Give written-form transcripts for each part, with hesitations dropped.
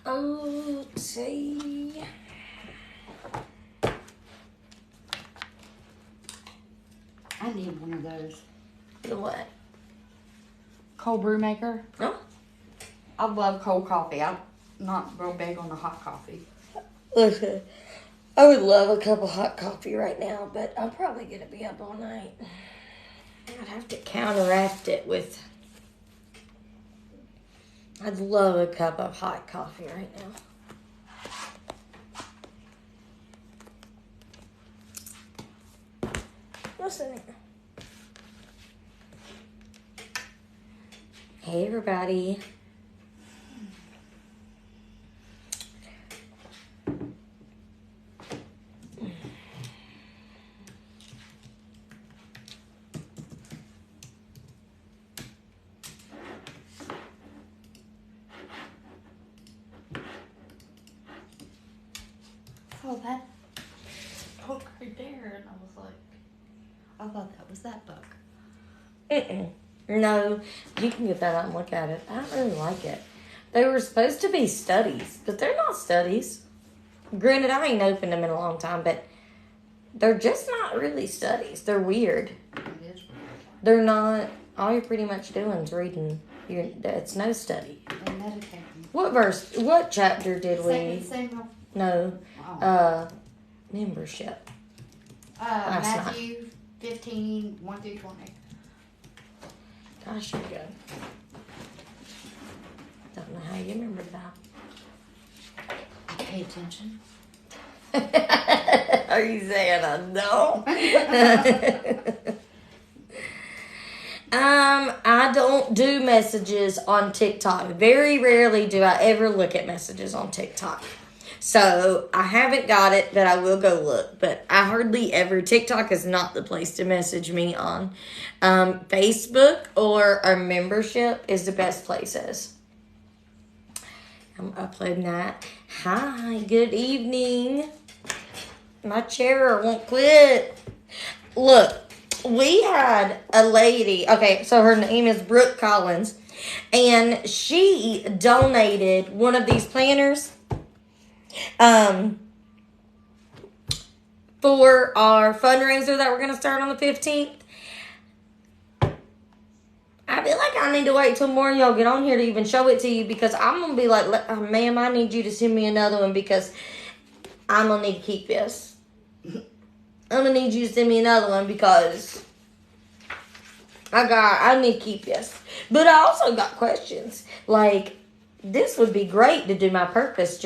Oh, let's see. I need one of those. The what? Cold brew maker. Oh. I love cold coffee. I'm not real big on the hot coffee. Listen, I would love a cup of hot coffee right now, but I'm probably going to be up all night. I'd have to counteract it with... I'd love a cup of hot coffee right now. What's in here? Hey, everybody. Oh, that book right there. And I was like, I thought that was that book. No, you can get that out and look at it. I don't really like it. They were supposed to be studies, but they're not studies. Granted, I ain't opened them in a long time, but they're just not really studies. They're weird. It is weird. They're not. All you're pretty much doing is reading. It's no study. And meditating. What verse? What chapter did we? Same. No. Wow. Membership. Matthew 15, 1 through 20. Gosh, you're good. Don't know how you remembered that. I pay attention. Are you saying I don't? I don't do messages on TikTok. Very rarely do I ever look at messages on TikTok. So I haven't got it, but I will go look. But I hardly ever, TikTok is not the place to message me on. Facebook or our membership is the best places. I'm uploading that. Hi, good evening. My chair won't quit. Look, we had a lady. Okay, so her name is Brooke Collins. And she donated one of these planners for our fundraiser that we're going to start on the 15th. I feel like I need to wait till more of y'all get on here to even show it to you, because I'm going to be like, ma'am, I need you to send me another one because I'm going to need to keep this. I'm going to need you to send me another one because I need to keep this. But I also got questions. Like, this would be great to do my purpose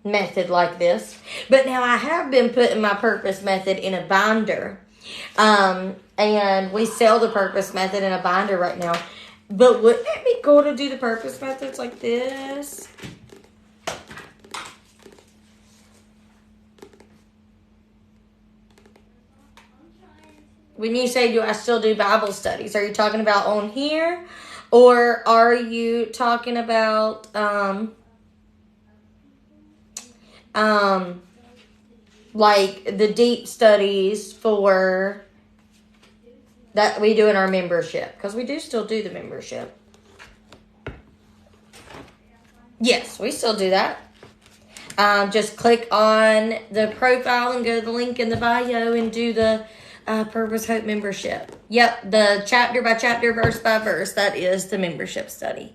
method like this. But now I have been putting my purpose method in a binder. And we sell the purpose method in a binder right now. But wouldn't it be cool to do the purpose methods like this? When you say, do I still do Bible studies? Are you talking about on here? Or are you talking about like the deep studies for that we do in our membership? Because we do still do the membership. Yes, we still do that. Just click on the profile and go to the link in the bio and do the Purpose Hope membership. Yep, the chapter by chapter, verse by verse. That is the membership study.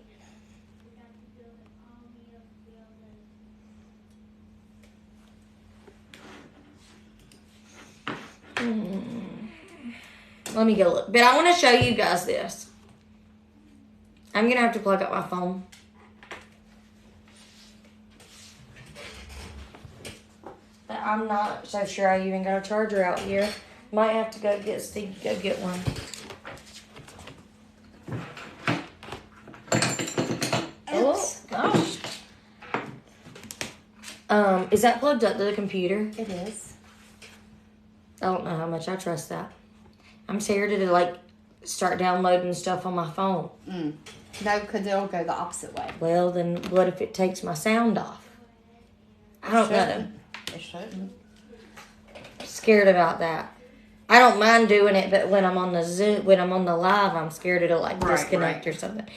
Let me go look. But I want to show you guys this. I'm going to have to plug up my phone. But I'm not so sure I even got a charger out here. Might have to go get Steve to go get one. Oh, gosh. Is that plugged up to the computer? It is. I don't know how much I trust that. I'm scared to like start downloading stuff on my phone. No, because it'll go the opposite way. Well, then what if it takes my sound off? I don't know. It shouldn't. Scared about that. I don't mind doing it, but when I'm on the Zoom, when I'm on the live, I'm scared it'll like disconnect or something.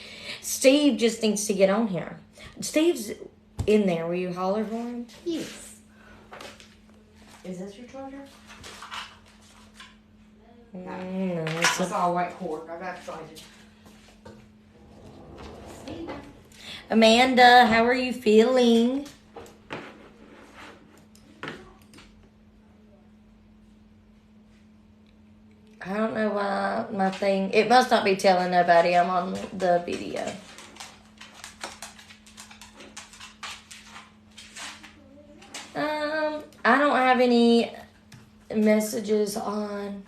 Steve just needs to get on here. Steve's in there. Will you holler for him? Yes. Is this your charger? No, I it's a, saw a white cord. I got excited. Amanda, how are you feeling? I don't know why my thing... It must not be telling nobody I'm on the video. I don't have any messages on.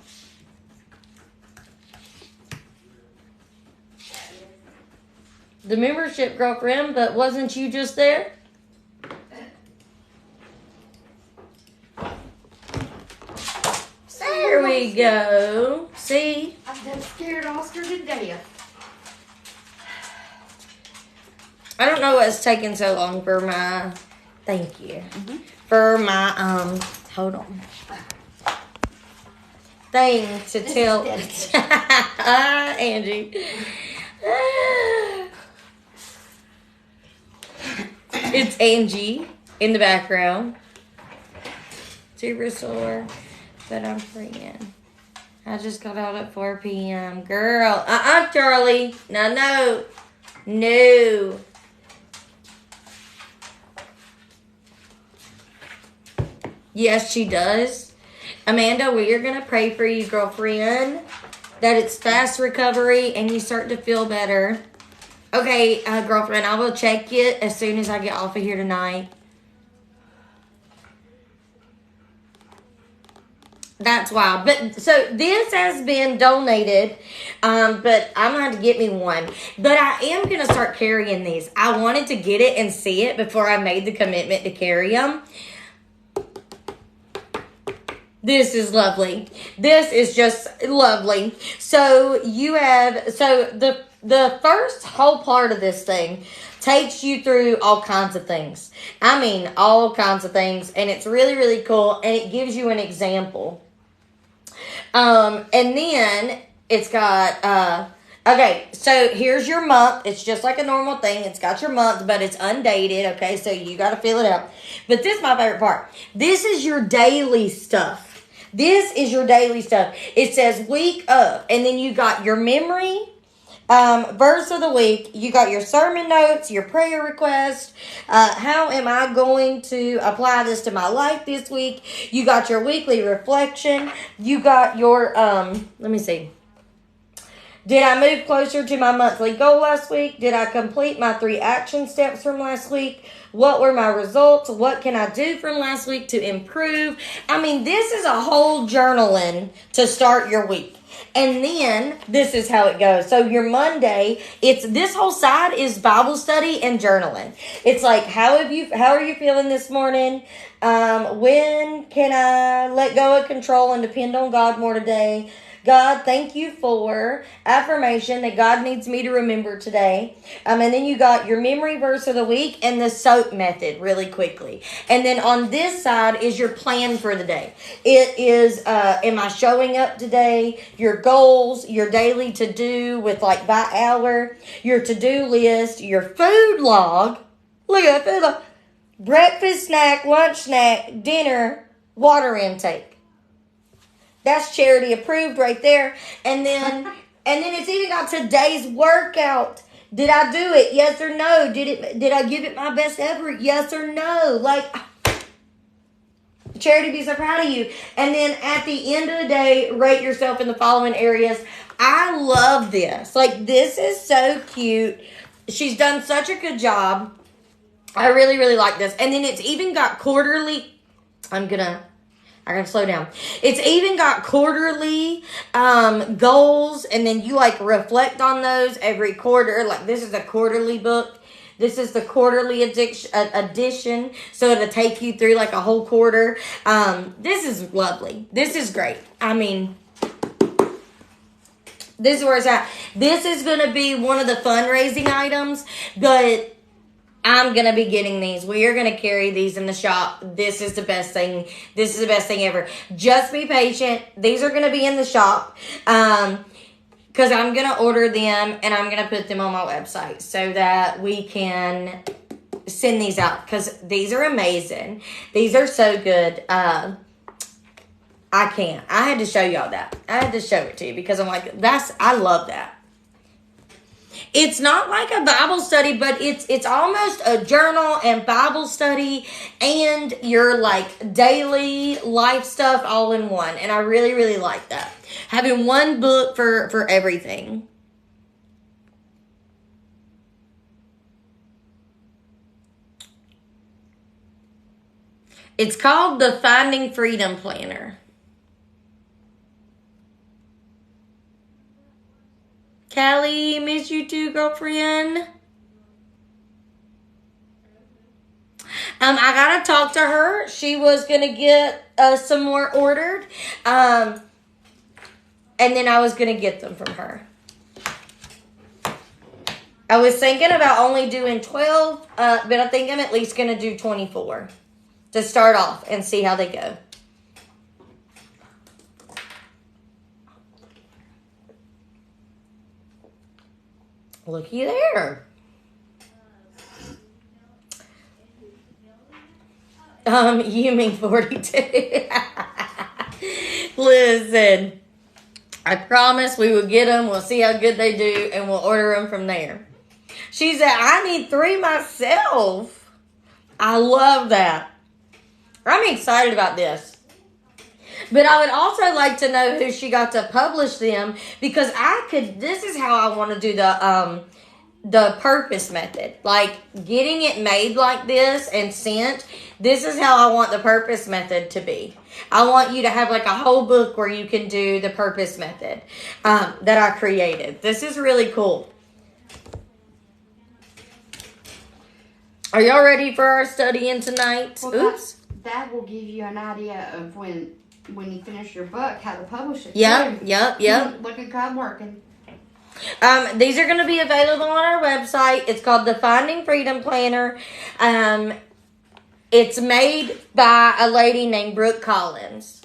The membership, girlfriend, but wasn't you just there? There we go. See? I've done scared Oscar to death. I don't know what's taking so long for my... Thank you. For my, hold on. Thing to tell... Angie. It's Angie in the background. Super sore, but I'm praying. I just got out at 4 p.m. Girl, Charlie. No. Yes, she does. Amanda, we are going to pray for you, girlfriend, that it's fast recovery and you start to feel better. Okay, girlfriend, I will check you as soon as I get off of here tonight. That's wild. But so this has been donated, but I'm gonna have to get me one. But I am gonna start carrying these. I wanted to get it and see it before I made the commitment to carry them. This is lovely. This is just lovely. So you have the first whole part of this thing takes you through all kinds of things. I mean, all kinds of things, and it's really, really cool, and it gives you an example. And then it's got, okay, so here's your month. It's just like a normal thing. It's got your month, but it's undated, okay, so you got to fill it out. But this is my favorite part. This is your daily stuff. This is your daily stuff. It says week of, and then you got your memory, verse of the week. You got your sermon notes, your prayer request. How am I going to apply this to my life this week? You got your weekly reflection. You got your, let me see. Did I move closer to my monthly goal last week? Did I complete my 3 action steps from last week? What were my results? What can I do from last week to improve? I mean, this is a whole journaling to start your week. And then this is how it goes. So your Monday, this whole side is Bible study and journaling. It's like, how are you feeling this morning? When can I let go of control and depend on God more today? God, thank you for affirmation that God needs me to remember today. And then you got your memory verse of the week and the SOAP method really quickly. And then on this side is your plan for the day. It is, am I showing up today? Your goals, your daily to-do with like by hour, your to-do list, your food log. Look at that food log. Breakfast, snack, lunch, snack, dinner, water intake. That's charity approved right there. And then it's even got today's workout. Did I do it? Yes or no? Did I give it my best effort? Yes or no? Like, charity be so proud of you. And then at the end of the day, rate yourself in the following areas. I love this. Like, this is so cute. She's done such a good job. I really, really like this. And then it's even got quarterly. I gotta slow down. It's even got quarterly goals, and then you like reflect on those every quarter. Like, this is a quarterly book. This is the quarterly edition, so it'll take you through like a whole quarter. This is lovely. This is great. I mean, this is where it's at. This is going to be one of the fundraising items, but I'm going to be getting these. We are going to carry these in the shop. This is the best thing. This is the best thing ever. Just be patient. These are going to be in the shop because I'm going to order them and I'm going to put them on my website so that we can send these out because these are amazing. These are so good. I can't. I had to show y'all that. I had to show it to you because I'm like, I love that. It's not like a Bible study, but it's almost a journal and Bible study and your like daily life stuff all in one. And I really, really like that. Having one book for everything. It's called the Finding Freedom Planner. Callie, miss you too, girlfriend. I gotta talk to her. She was gonna get some more ordered. And then I was gonna get them from her. I was thinking about only doing 12, but I think I'm at least gonna do 24 to start off and see how they go. Looky there. You mean 42. Listen, I promise we will get them. We'll see how good they do, and we'll order them from there. She said, I need 3 myself. I love that. I'm excited about this. But I would also like to know who she got to publish them because this is how I want to do the purpose method. Like getting it made like this and sent. This is how I want the purpose method to be. I want you to have like a whole book where you can do the purpose method that I created. This is really cool. Are y'all ready for our studying tonight? Well, Oops. That will give you an idea of when you finish your book, how to publish it. Yep. Look at God working. These are going to be available on our website. It's called the Finding Freedom Planner. It's made by a lady named Brooke Collins.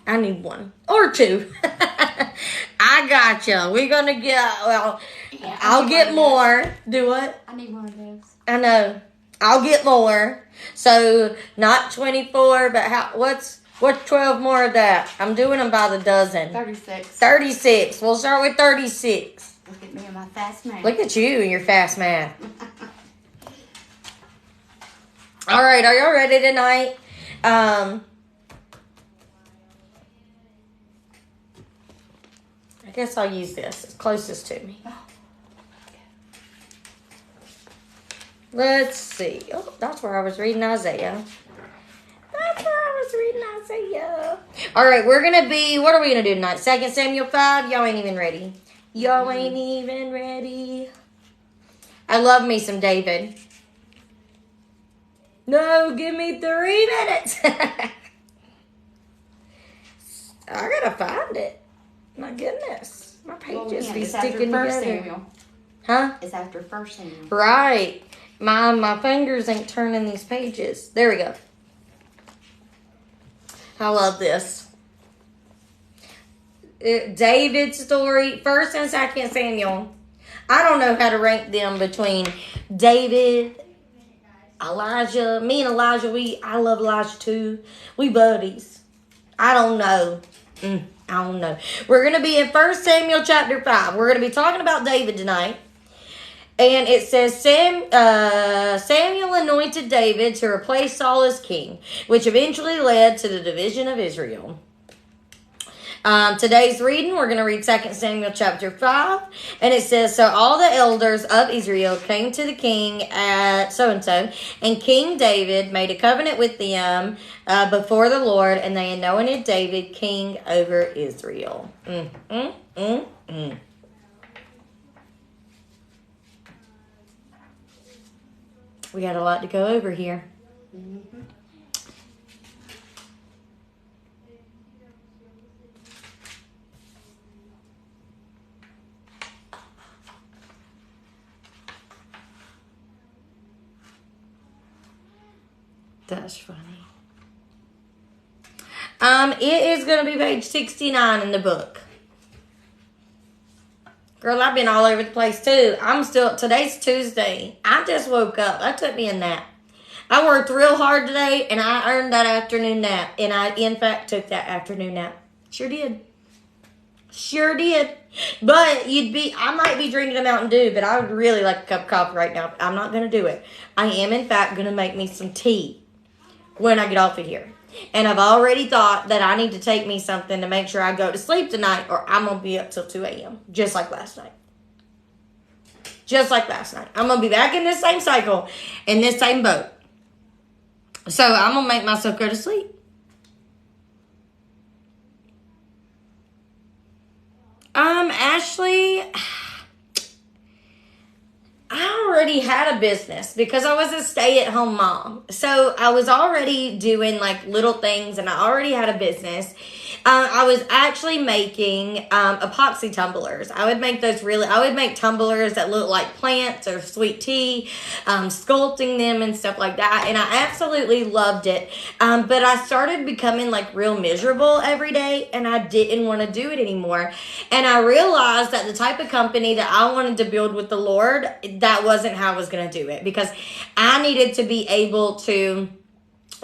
I need 1 or 2. I gotcha. We're going to get, I'll get more. Do what? I need one of those. I know. I'll get more. So, not 24, but what's 12 more of that? I'm doing them by the dozen. 36. 36. We'll start with 36. Look at me and my fast math. Look at you and your fast math. All right, are y'all ready tonight? I guess I'll use this. It's closest to me. Let's see. Oh, that's where I was reading Isaiah. All right, we're going to be, what are we going to do tonight? 2 Samuel 5? Y'all ain't even ready. Y'all ain't even ready. I love me some David. No, give me 3 minutes. I got to find it. My goodness. My pages be sticking together. Samuel. Huh? It's after 1 Samuel. Right. My fingers ain't turning these pages. There we go. I love this. David's story, 1 and 2 Samuel. I don't know how to rank them between David, Elijah. Me and Elijah, I love Elijah too. We buddies. I don't know. I don't know. We're going to be in 1 Samuel chapter 5. We're going to be talking about David tonight. And it says, Samuel anointed David to replace Saul as king, which eventually led to the division of Israel. Today's reading, we're going to read 2 Samuel chapter 5. And it says, so all the elders of Israel came to the king at so-and-so, and King David made a covenant with them before the Lord, and they anointed David king over Israel. We got a lot to go over here. Mm-hmm. That's funny. It is going to be page 69 in the book. Girl, I've been all over the place too. Today's Tuesday. I just woke up. I took me a nap. I worked real hard today, and I earned that afternoon nap. And I, in fact, took that afternoon nap. Sure did. Sure did. But I might be drinking a Mountain Dew, but I would really like a cup of coffee right now. I'm not going to do it. I am, in fact, going to make me some tea when I get off of here. And I've already thought that I need to take me something to make sure I go to sleep tonight, or I'm going to be up till 2 a.m. Just like last night. Just like last night. I'm going to be back in this same cycle, in this same boat. So I'm going to make myself go to sleep. Ashley, I already had a business because I was a stay-at-home mom. So I was already doing like little things, and I already had a business. I was actually making epoxy tumblers. I would make tumblers that look like plants or sweet tea, sculpting them and stuff like that. And I absolutely loved it. But I started becoming like real miserable every day, and I didn't want to do it anymore. And I realized that the type of company that I wanted to build with the Lord, that wasn't how I was going to do it, because I needed to be able to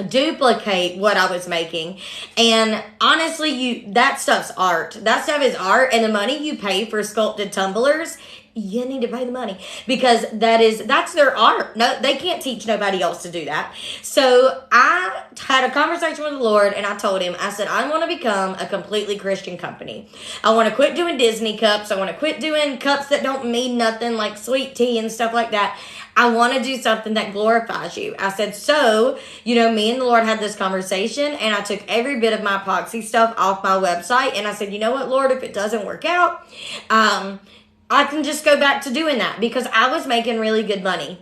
duplicate what I was making. And honestly, that stuff's art. That stuff is art, and the money you pay for sculpted tumblers, you need to pay the money, because that's their art. No, they can't teach nobody else to do that. So I had a conversation with the Lord, and I told him, I said, I want to become a completely Christian company. I want to quit doing Disney cups. I want to quit doing cups that don't mean nothing, like sweet tea and stuff like that. I want to do something that glorifies you. I said, so, me and the Lord had this conversation, and I took every bit of my epoxy stuff off my website, and I said, you know what, Lord, if it doesn't work out, I can just go back to doing that, because I was making really good money.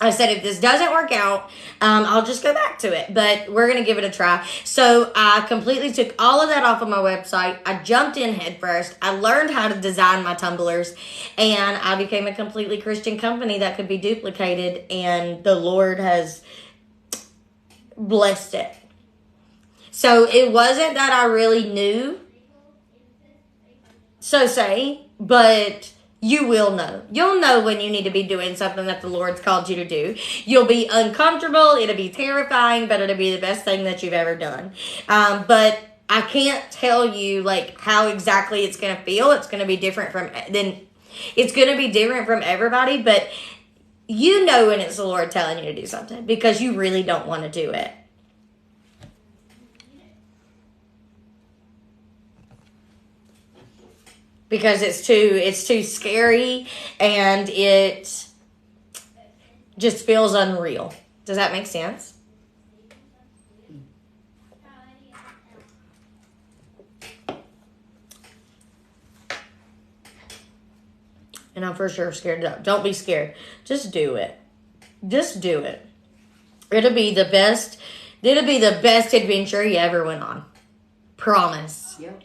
I said, if this doesn't work out, I'll just go back to it, but we're going to give it a try. So I completely took all of that off of my website. I jumped in head first. I learned how to design my tumblers, and I became a completely Christian company that could be duplicated, and the Lord has blessed it. So it wasn't that I really knew, but you will know. You'll know when you need to be doing something that the Lord's called you to do. You'll be uncomfortable. It'll be terrifying, but it'll be the best thing that you've ever done. But I can't tell you like how exactly it's going to feel. It's going to be different from everybody, but you know when it's the Lord telling you to do something, because you really don't want to do it. Because it's too scary, and it just feels unreal. Does that make sense? And I'm for sure scared. Don't be scared. Just do it. Just do it. It'll be the best adventure you ever went on. Promise. Yep.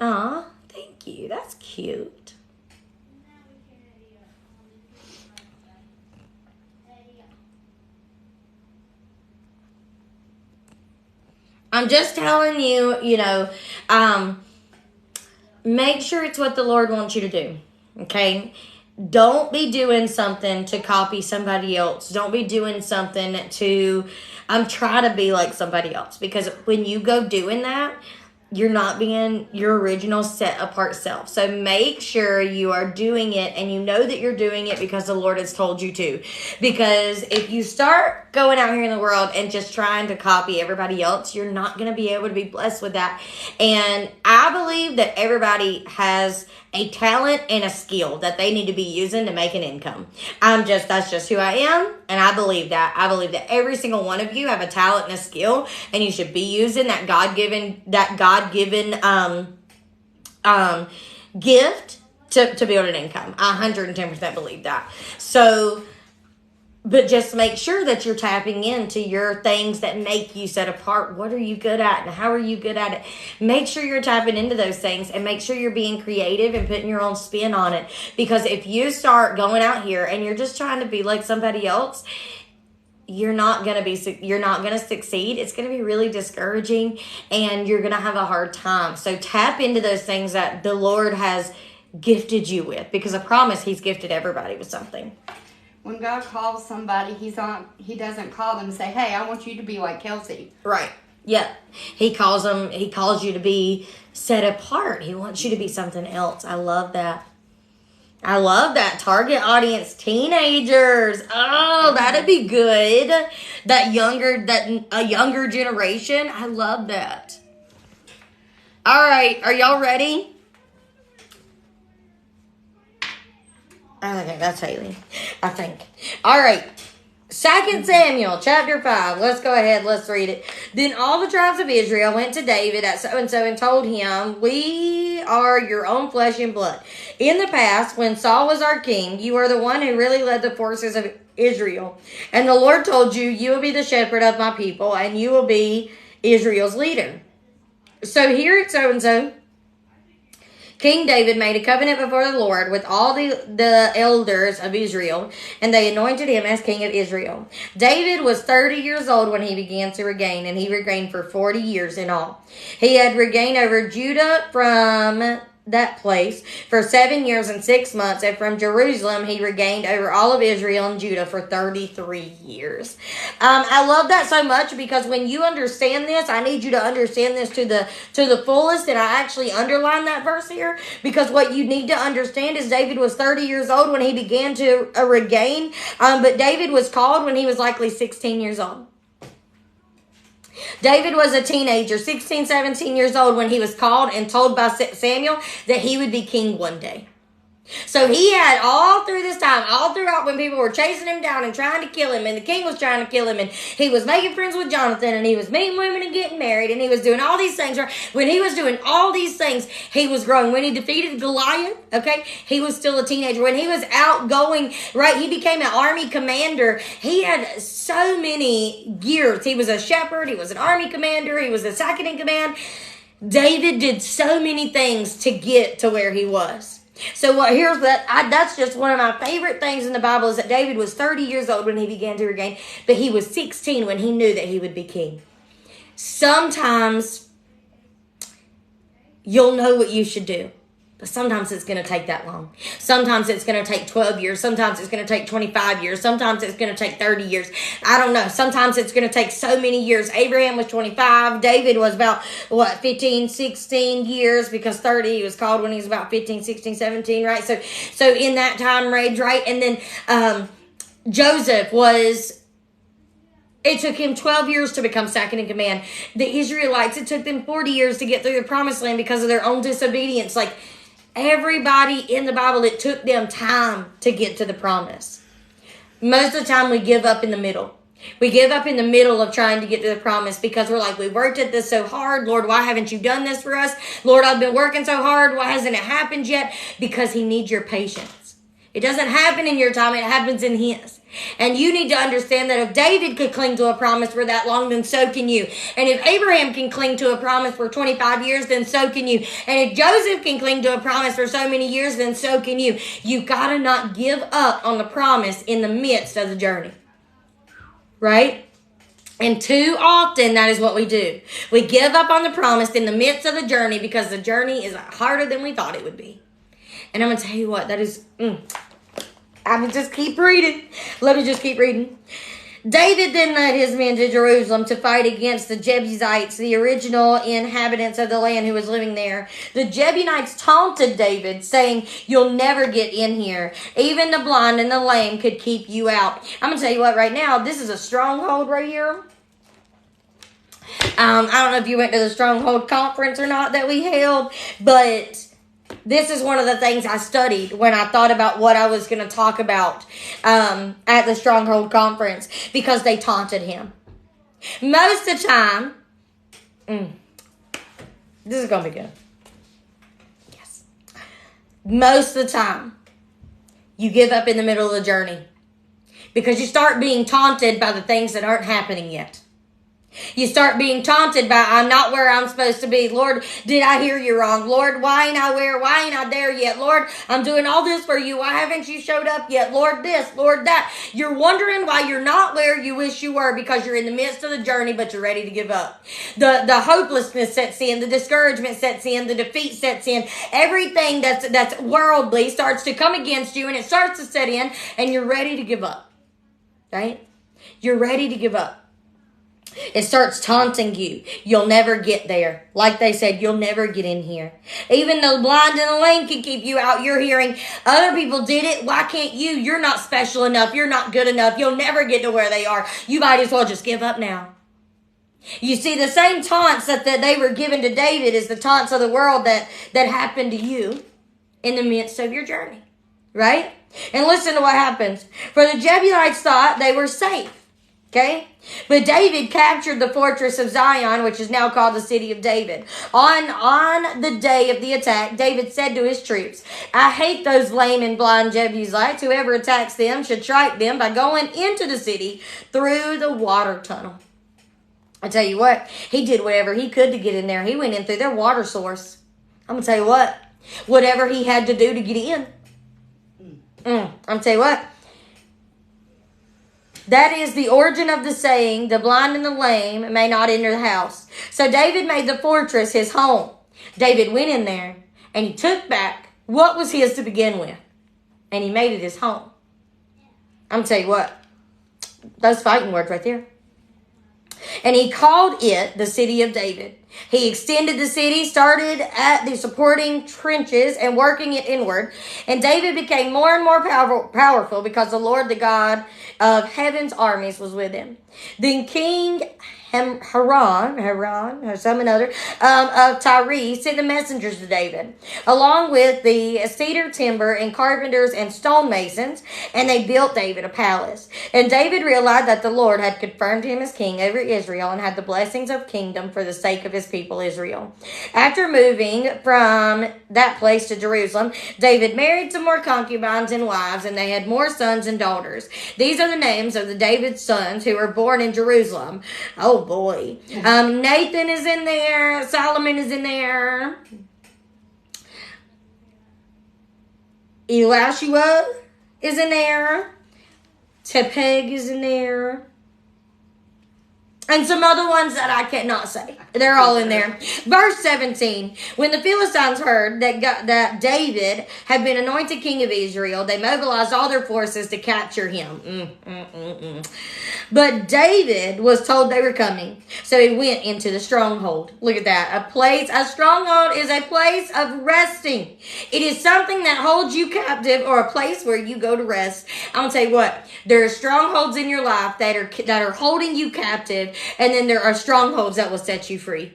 Aw, thank you. That's cute. I'm just telling you, make sure it's what the Lord wants you to do. Okay? Don't be doing something to copy somebody else. Don't be doing something to try to be like somebody else. Because when you go doing that, you're not being your original set apart self. So make sure you are doing it, and you know that you're doing it because the Lord has told you to. Because if you start going out here in the world and just trying to copy everybody else, you're not going to be able to be blessed with that. And I believe that everybody has a talent and a skill that they need to be using to make an income. That's just who I am, and I believe that. I believe that every single one of you have a talent and a skill, and you should be using that God-given gift to build an income. I 110% believe that. So, but just make sure that you're tapping into your things that make you set apart. What are you good at, and how are you good at it? Make sure you're tapping into those things, and make sure you're being creative and putting your own spin on it. Because if you start going out here and you're just trying to be like somebody else, you're not going to succeed. It's going to be really discouraging, and you're going to have a hard time. So tap into those things that the Lord has gifted you with, because I promise he's gifted everybody with something. When God calls somebody, he doesn't call them and say, hey, I want you to be like Kelsey. Right. Yeah. He calls you to be set apart. He wants you to be something else. I love that. Target audience, teenagers. Oh, that'd be good. A younger generation. I love that. All right. Are y'all ready? I think that's Haley. I think. All right. 2 Samuel chapter 5. Let's go ahead. Let's read it. Then all the tribes of Israel went to David at so-and-so and told him, we are your own flesh and blood. In the past, when Saul was our king, you are the one who really led the forces of Israel. And the Lord told you, you will be the shepherd of my people, and you will be Israel's leader. So here at so-and-so, King David made a covenant before the Lord with all the elders of Israel, and they anointed him as king of Israel. David was 30 years old when he began to reign, and he reigned for 40 years in all. He had regained over Judah from that place for 7 years and 6 months, and from Jerusalem he regained over all of Israel and Judah for 33 years. I love that so much, because when you understand this, I need you to understand this to the fullest, and I actually underline that verse here, because what you need to understand is David was 30 years old when he began to regain, but David was called when he was likely 16 years old. David was a teenager, 16, 17 years old, when he was called and told by Samuel that he would be king one day. So he had all through this time, all throughout when people were chasing him down and trying to kill him, and the king was trying to kill him, and he was making friends with Jonathan, and he was meeting women and getting married, and he was doing all these things. Right? When he was doing all these things, he was growing. When he defeated Goliath, okay, he was still a teenager. When he was outgoing, right, he became an army commander. He had so many years. He was a shepherd. He was an army commander. He was a second in command. David did so many things to get to where he was. So that's just one of my favorite things in the Bible, is that David was 30 years old when he began to regain, but he was 16 when he knew that he would be king. Sometimes you'll know what you should do, but sometimes it's going to take that long. Sometimes it's going to take 12 years. Sometimes it's going to take 25 years. Sometimes it's going to take 30 years. I don't know. Sometimes it's going to take so many years. Abraham was 25. David was about, 15, 16 years, because 30, he was called when he was about 15, 16, 17, right? So in that time range, right? And then Joseph it took him 12 years to become second in command. The Israelites, it took them 40 years to get through the promised land because of their own disobedience. Like, everybody in the Bible, it took them time to get to the promise. Most of the time we give up in the middle. We give up in the middle of trying to get to the promise, because we're like, we worked at this so hard. Lord, why haven't you done this for us? Lord, I've been working so hard. Why hasn't it happened yet? Because he needs your patience. It doesn't happen in your time. It happens in his. And you need to understand that if David could cling to a promise for that long, then so can you. And if Abraham can cling to a promise for 25 years, then so can you. And if Joseph can cling to a promise for so many years, then so can you. You gotta not give up on the promise in the midst of the journey. Right? And too often, that is what we do. We give up on the promise in the midst of the journey, because the journey is harder than we thought it would be. And I'm going to tell you what, that is... I'm going to just keep reading. Let me just keep reading. David then led his men to Jerusalem to fight against the Jebusites, the original inhabitants of the land who was living there. The Jebusites taunted David, saying, you'll never get in here. Even the blind and the lame could keep you out. I'm going to tell you what, right now, this is a stronghold right here. I don't know if you went to the Stronghold conference or not that we held, but this is one of the things I studied when I thought about what I was going to talk about at the Stronghold conference, because they taunted him. Most of the time, this is going to be good. Yes. Most of the time, you give up in the middle of the journey, because you start being taunted by the things that aren't happening yet. You start being taunted by, I'm not where I'm supposed to be. Lord, did I hear you wrong? Lord, why ain't I where? Why ain't I there yet? Lord, I'm doing all this for you. Why haven't you showed up yet? Lord, this, Lord, that. You're wondering why you're not where you wish you were because you're in the midst of the journey, but you're ready to give up. The hopelessness sets in. The discouragement sets in. The defeat sets in. Everything that's worldly starts to come against you, and it starts to set in, and you're ready to give up. Right? You're ready to give up. It starts taunting you. You'll never get there. Like they said, you'll never get in here. Even the blind and the lame can keep you out. You're hearing other people did it. Why can't you? You're not special enough. You're not good enough. You'll never get to where they are. You might as well just give up now. You see, the same taunts that they were given to David is the taunts of the world that happened to you in the midst of your journey. Right? And listen to what happens. For the Jebusites thought they were safe. Okay? But David captured the fortress of Zion, which is now called the city of David. On the day of the attack, David said to his troops, I hate those lame and blind Jebusites. Whoever attacks them should strike them by going into the city through the water tunnel. I tell you what, he did whatever he could to get in there. He went in through their water source. I'm going to tell you what, whatever he had to do to get in. I'm going to tell you what. That is the origin of the saying, the blind and the lame may not enter the house. So David made the fortress his home. David went in there and he took back what was his to begin with. And he made it his home. I'm going to tell you what. Those fighting words right there. And he called it the city of David. He extended the city, started at the supporting trenches and working it inward. And David became more and more powerful because the Lord, the God of heaven's armies, was with him. Then King Haran, or some another, of Tyre sent the messengers to David, along with the cedar timber and carpenters and stonemasons, and they built David a palace. And David realized that the Lord had confirmed him as king over Israel and had the blessings of kingdom for the sake of his people Israel. After moving from that place to Jerusalem, David married some more concubines and wives, and they had more sons and daughters. These are the names of the David's sons who were born in Jerusalem. Oh boy. Nathan is in there. Solomon is in there. Elishua is in there. Tepeg is in there. And some other ones that I cannot say. They're all in there. Verse 17. When the Philistines heard that David had been anointed king of Israel, they mobilized all their forces to capture him. But David was told they were coming. So he went into the stronghold. Look at that. A stronghold is a place of resting. It is something that holds you captive or a place where you go to rest. I'm going to tell you what. There are strongholds in your life that are holding you captive. And then there are strongholds that will set you free.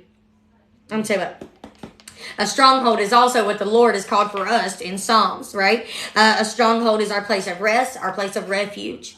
I'm going to tell you what. A stronghold is also what the Lord has called for us in Psalms, right? A stronghold is our place of rest, our place of refuge.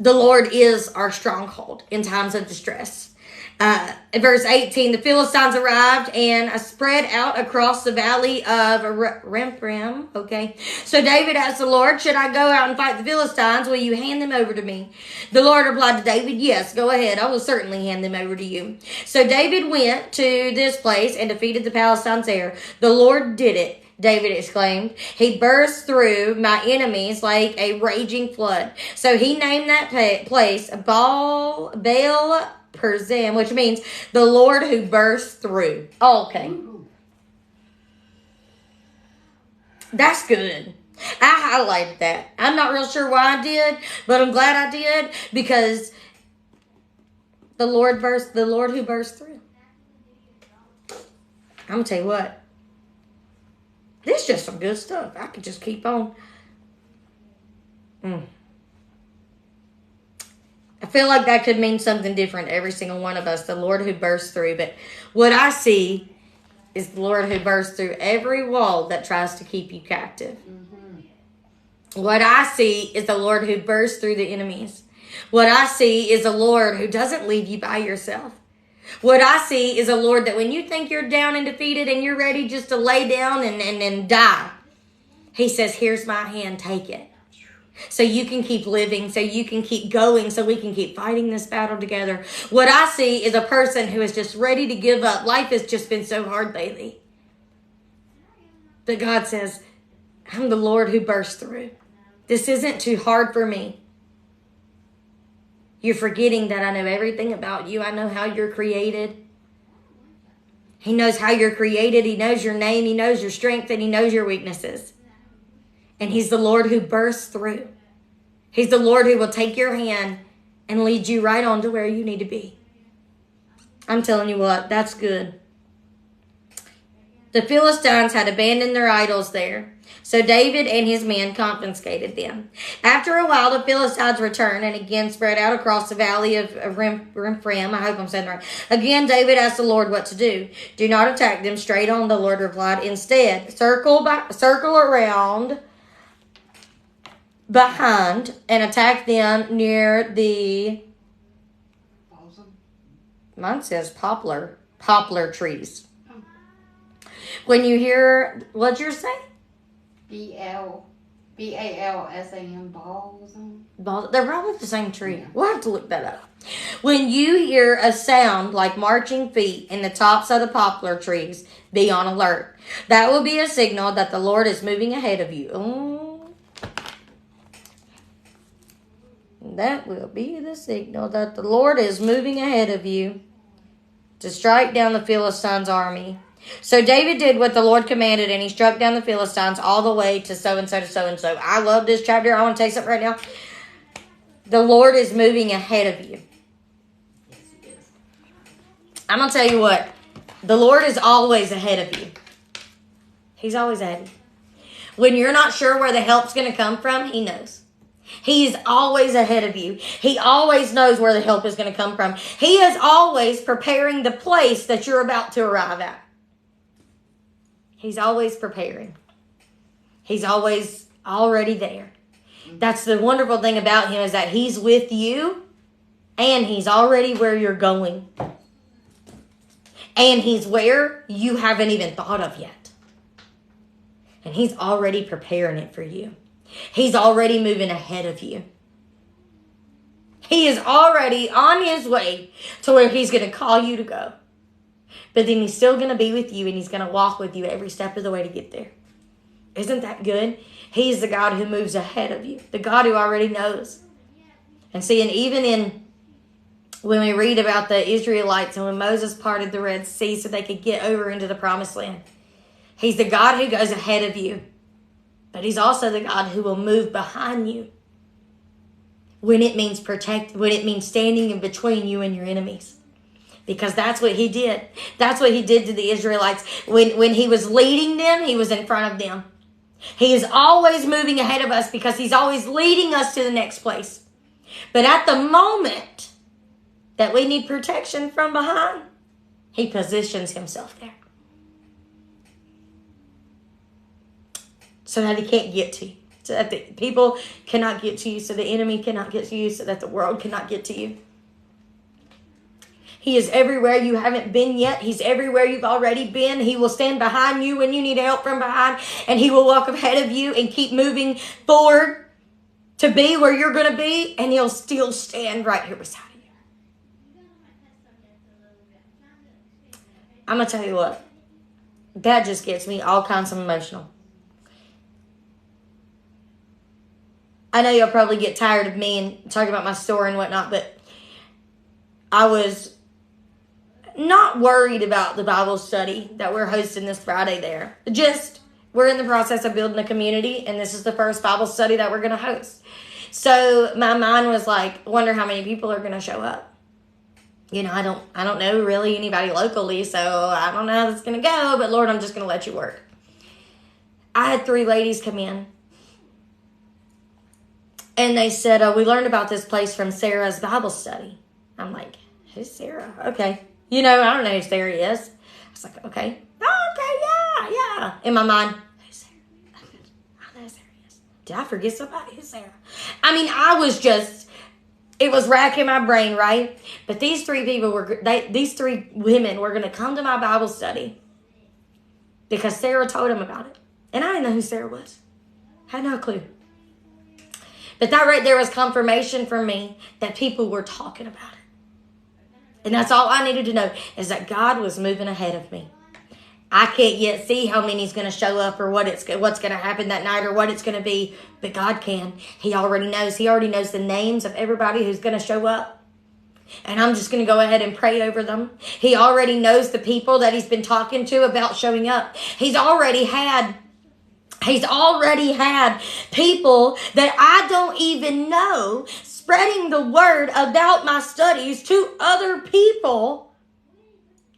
The Lord is our stronghold in times of distress. Verse 18, the Philistines arrived and spread out across the valley of Rephaim. Okay. So David asked the Lord, should I go out and fight the Philistines? Will you hand them over to me? The Lord replied to David, yes, go ahead. I will certainly hand them over to you. So David went to this place and defeated the Philistines there. The Lord did it. David exclaimed. He burst through my enemies like a raging flood. So he named that place Baal Perzim, which means the Lord who bursts through. Oh, okay. That's good. I highlighted that. I'm not real sure why I did, but I'm glad I did because the Lord who bursts through. I'm going to tell you what. This is just some good stuff. I could just keep on. I feel like that could mean something different, every single one of us. The Lord who bursts through. But what I see is the Lord who bursts through every wall that tries to keep you captive. What I see is the Lord who bursts through the enemies. What I see is a Lord who doesn't leave you by yourself. What I see is a Lord that when you think you're down and defeated and you're ready just to lay down and die, he says, here's my hand, take it. so you can keep living, so you can keep going, so we can keep fighting this battle together. What I see is a person who is just ready to give up. Life has just been so hard lately. But God says, I'm the Lord who bursts through. This isn't too hard for me. You're forgetting that I know everything about you. I know how you're created. He knows how you're created. He knows your name. He knows your strength, and he knows your weaknesses. And he's the Lord who bursts through. He's the Lord who will take your hand and lead you right on to where you need to be. I'm telling you what, that's good. The Philistines had abandoned their idols there, so David and his men confiscated them. After a while, the Philistines returned and again spread out across the valley of Rephaim. I hope I'm saying that right. Again, David asked the Lord what to do. Do not attack them straight on, the Lord replied. Instead, circle around behind and attack them near the, mine says poplar trees. When you hear, what'd you say? BALSAM, balls. They're probably the same tree. Yeah. We'll have to look that up. When you hear a sound like marching feet in the tops of the poplar trees, be on alert. That will be a signal that the Lord is moving ahead of you. That will be the signal that the Lord is moving ahead of you to strike down the Philistines' army. So David did what the Lord commanded, and he struck down the Philistines all the way to so-and-so to so-and-so. I love this chapter. I want to tell you something right now. The Lord is moving ahead of you. Yes, he is. I'm going to tell you what. The Lord is always ahead of you. He's always ahead of you. When you're not sure where the help's going to come from, he knows. He is always ahead of you. He always knows where the help is going to come from. He is always preparing the place that you're about to arrive at. He's always preparing. He's always already there. That's the wonderful thing about him, is that he's with you and he's already where you're going. And he's where you haven't even thought of yet. And he's already preparing it for you. He's already moving ahead of you. He is already on his way to where he's going to call you to go. But then he's still going to be with you, and he's going to walk with you every step of the way to get there. Isn't that good? He's the God who moves ahead of you. The God who already knows. And see, and even when we read about the Israelites and when Moses parted the Red Sea so they could get over into the Promised Land. He's the God who goes ahead of you. But he's also the God who will move behind you when it means standing in between you and your enemies. Because that's what he did. That's what he did to the Israelites. When he was leading them, he was in front of them. He is always moving ahead of us because he's always leading us to the next place. But at the moment that we need protection from behind, he positions himself there. So that he can't get to you. So that the people cannot get to you. So the enemy cannot get to you. So that the world cannot get to you. He is everywhere you haven't been yet. He's everywhere you've already been. He will stand behind you when you need help from behind. And he will walk ahead of you and keep moving forward to be where you're going to be. And he'll still stand right here beside you. I'm going to tell you what. That just gets me all kinds of emotional. I know you'll probably get tired of me and talking about my story and whatnot, but I was not worried about the Bible study that we're hosting this Friday there. Just, we're in the process of building a community, and this is the first Bible study that we're going to host. So my mind was like, wonder how many people are going to show up. You know, I don't know really anybody locally, so I don't know how this is going to go, but Lord, I'm just going to let you work. I had 3 ladies come in. And they said, we learned about this place from Sarah's Bible study. I'm like, who's Sarah? Okay. You know, I don't know who Sarah is. I was like, okay. Oh, okay, yeah. In my mind, who's Sarah? I know who Sarah is. Did I forget somebody? Who's Sarah? I mean, it was racking my brain, right? But these 3 women were going to come to my Bible study because Sarah told them about it. And I didn't know who Sarah was. Had no clue. But that right there was confirmation for me that people were talking about it. And that's all I needed to know, is that God was moving ahead of me. I can't yet see how many's going to show up or what's going to happen that night or what it's going to be. But God can. He already knows. He already knows the names of everybody who's going to show up. And I'm just going to go ahead and pray over them. He already knows the people that he's been talking to about showing up. He's already had people that I don't even know spreading the word about my studies to other people.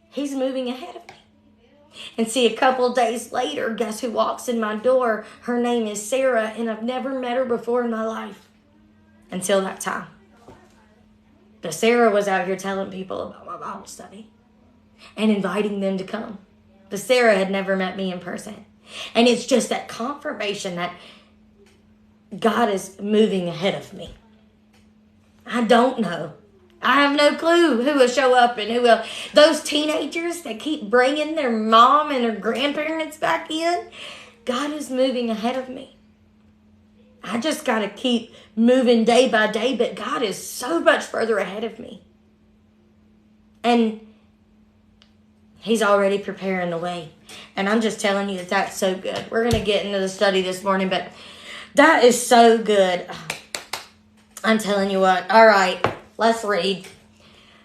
He's moving ahead of me. And see, a couple of days later, guess who walks in my door? Her name is Sarah, and I've never met her before in my life until that time. But Sarah was out here telling people about my Bible study and inviting them to come. But Sarah had never met me in person. And it's just that confirmation that God is moving ahead of me. I don't know. I have no clue who will show up and who will. Those teenagers that keep bringing their mom and their grandparents back in, God is moving ahead of me. I just got to keep moving day by day, but God is so much further ahead of me. And he's already preparing the way. And I'm just telling you that that's so good. We're going to get into the study this morning, but that is so good. I'm telling you what. All right, let's read.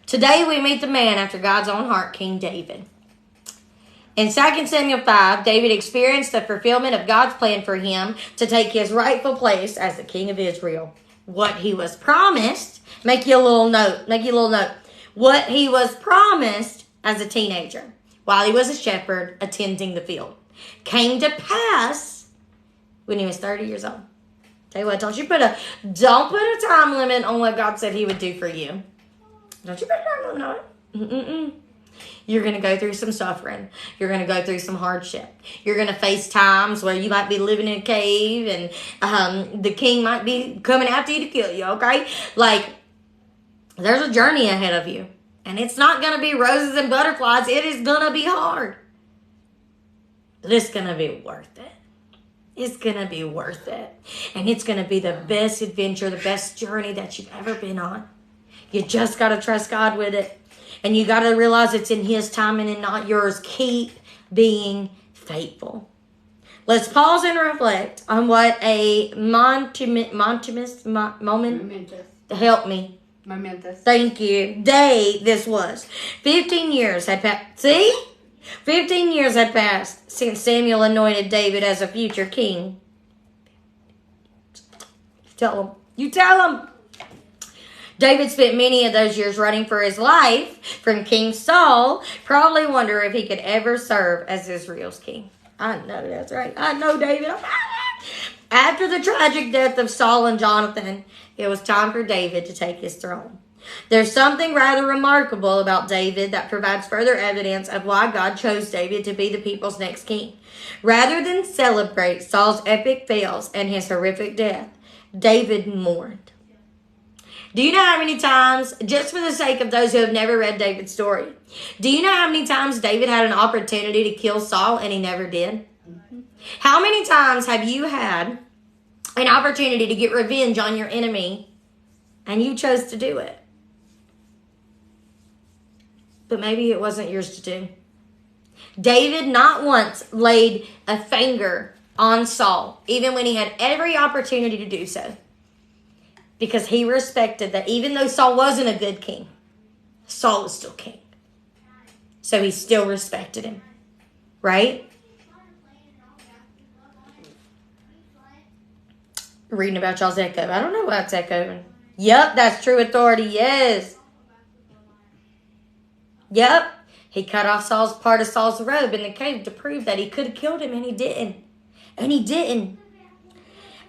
Today we meet the man after God's own heart, King David. In 2 Samuel 5, David experienced the fulfillment of God's plan for him to take his rightful place as the king of Israel. What he was promised, make you a little note. What he was promised as a teenager, while he was a shepherd attending the field, came to pass when he was 30 years old. Tell you what, don't put a time limit on what God said he would do for you. Don't you put a time limit on it. You're going to go through some suffering. You're going to go through some hardship. You're going to face times where you might be living in a cave and the king might be coming after you to kill you, okay? Like, there's a journey ahead of you. And it's not going to be roses and butterflies. It is going to be hard. But it's going to be worth it. It's going to be worth it. And it's going to be the best adventure, the best journey that you've ever been on. You just got to trust God with it. And you got to realize it's in his timing and not yours. Keep being faithful. Let's pause and reflect on what a momentous. Help me. Momentous. Thank you. Day this was. 15 years had passed. See? 15 years had passed since Samuel anointed David as a future king. You tell him. David spent many of those years running for his life from King Saul. Probably wonder if he could ever serve as Israel's king. I know that's right. I know David. After the tragic death of Saul and Jonathan, it was time for David to take his throne. There's something rather remarkable about David that provides further evidence of why God chose David to be the people's next king. Rather than celebrate Saul's epic fails and his horrific death, David mourned. Do you know how many times, just for the sake of those who have never read David's story, do you know how many times David had an opportunity to kill Saul and he never did? Mm-hmm. How many times have you had an opportunity to get revenge on your enemy and you chose to do it? But maybe it wasn't yours to do. David not once laid a finger on Saul, even when he had every opportunity to do so. Because he respected that even though Saul wasn't a good king, Saul was still king. So he still respected him. Right? Reading about y'all's echo. I don't know why it's echoing. Yep, that's true authority. Yes. Yep. He cut off part of Saul's robe in the cave to prove that he could have killed him, and he didn't. And he didn't.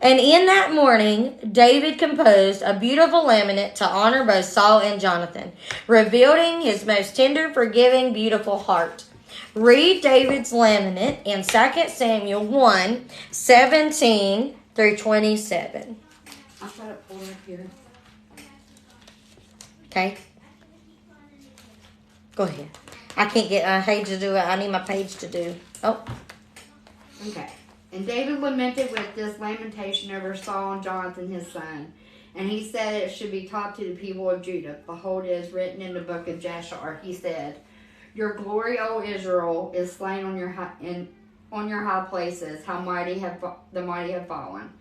And in that morning, David composed a beautiful lament to honor both Saul and Jonathan, revealing his most tender, forgiving, beautiful heart. Read David's lament in 2 Samuel 1, 17 through 27. I've got it pulled up here. Okay. Go ahead. I can't get my page to do it. I need my page to do. Oh. Okay. And David lamented with this lamentation over Saul and Jonathan his son. And he said it should be taught to the people of Judah. Behold, it is written in the book of Jashar. He said, Your glory, O Israel, is slain on your high places. How the mighty have fallen.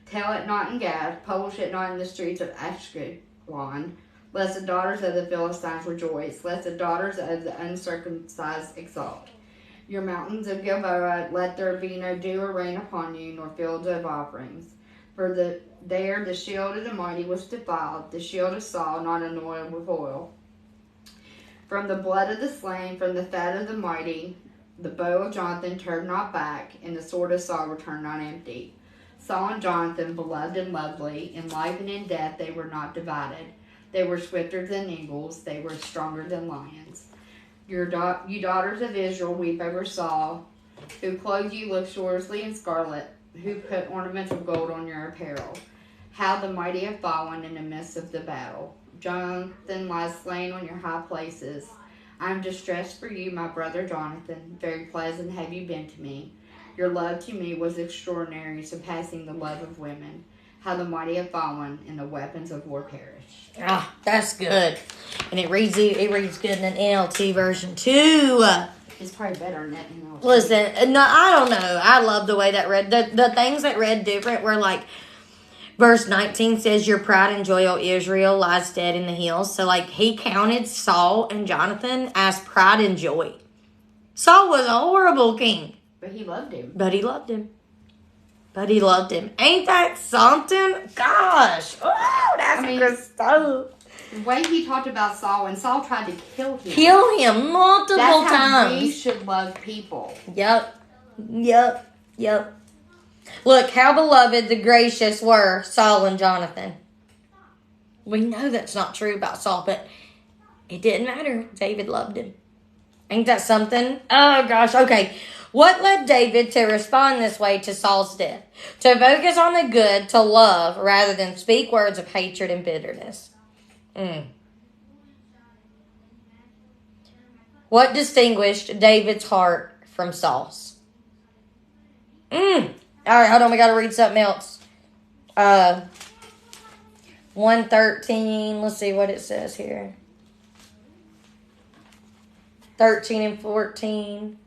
Tell it not in Gad. Publish it not in the streets of Ashkelon. Lest the daughters of the Philistines rejoice. Lest the daughters of the uncircumcised exult. Your mountains of Gilboa, let there be no dew or rain upon you, nor fields of offerings. For there the shield of the mighty was defiled, the shield of Saul not anointed with oil. From the blood of the slain, from the fat of the mighty, the bow of Jonathan turned not back, and the sword of Saul returned not empty. Saul and Jonathan, beloved and lovely, in life and in death they were not divided. They were swifter than eagles, they were stronger than lions. You daughters of Israel, weep over Saul, who clothed you luxuriously in scarlet, who put ornaments of gold on your apparel. How the mighty have fallen in the midst of the battle. Jonathan lies slain on your high places. I am distressed for you, my brother Jonathan. Very pleasant have you been to me. Your love to me was extraordinary, surpassing the love of women. How the mighty have fallen, and the weapons of war perish. Ah, that's good. And it reads good in an NLT version too. It's probably better than that. Listen, no, I don't know. I love the way that read. The things that read different were like, verse 19 says, Your pride and joy, O Israel, lies dead in the hills. So like he counted Saul and Jonathan as pride and joy. Saul was a horrible king. But he loved him. Ain't that something? Gosh. Oh, that's good stuff. The way he talked about Saul, and Saul tried to kill him. Multiple times. That's how we should love people. Yep. Look, how beloved the gracious were Saul and Jonathan. We know that's not true about Saul, but it didn't matter. David loved him. Ain't that something? Oh, gosh. Okay. What led David to respond this way to Saul's death? To focus on the good, to love, rather than speak words of hatred and bitterness. What distinguished David's heart from Saul's? All right, hold on. We got to read something else. 1:13. Let's see what it says here. 13 and 14.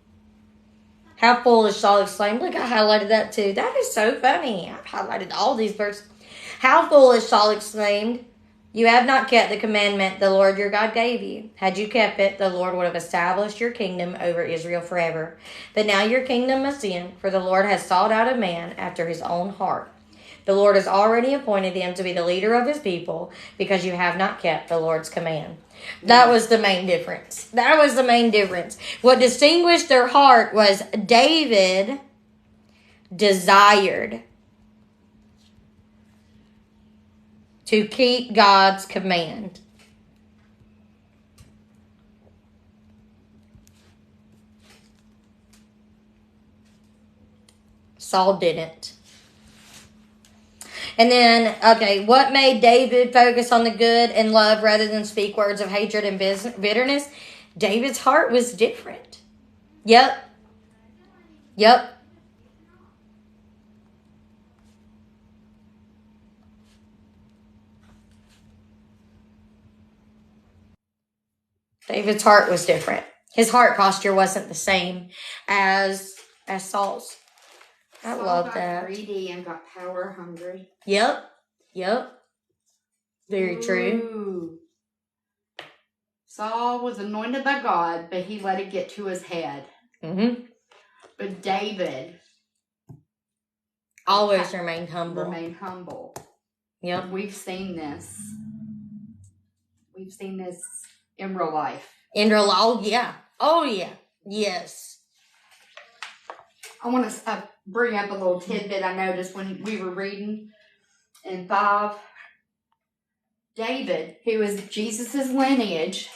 How foolish Saul exclaimed. Look, I highlighted that too. That is so funny. I've highlighted all these verses. How foolish Saul exclaimed. You have not kept the commandment the Lord your God gave you. Had you kept it, the Lord would have established your kingdom over Israel forever. But now your kingdom must end, for the Lord has sought out a man after his own heart. The Lord has already appointed him to be the leader of his people, because you have not kept the Lord's command. That was the main difference. What distinguished their heart was David desired to keep God's command. Saul didn't. And then, okay, what made David focus on the good and love rather than speak words of hatred and bitterness? David's heart was different. Yep. David's heart was different. His heart posture wasn't the same as Saul's. I love that. Greedy and got power hungry. Yep. Very true. Ooh. Saul was anointed by God, but he let it get to his head. Mm-hmm. But David always remained humble. Yep. We've seen this in real life. Oh yeah. Yes. I want to bring up a little tidbit I noticed when we were reading in 5. David, who is Jesus' lineage,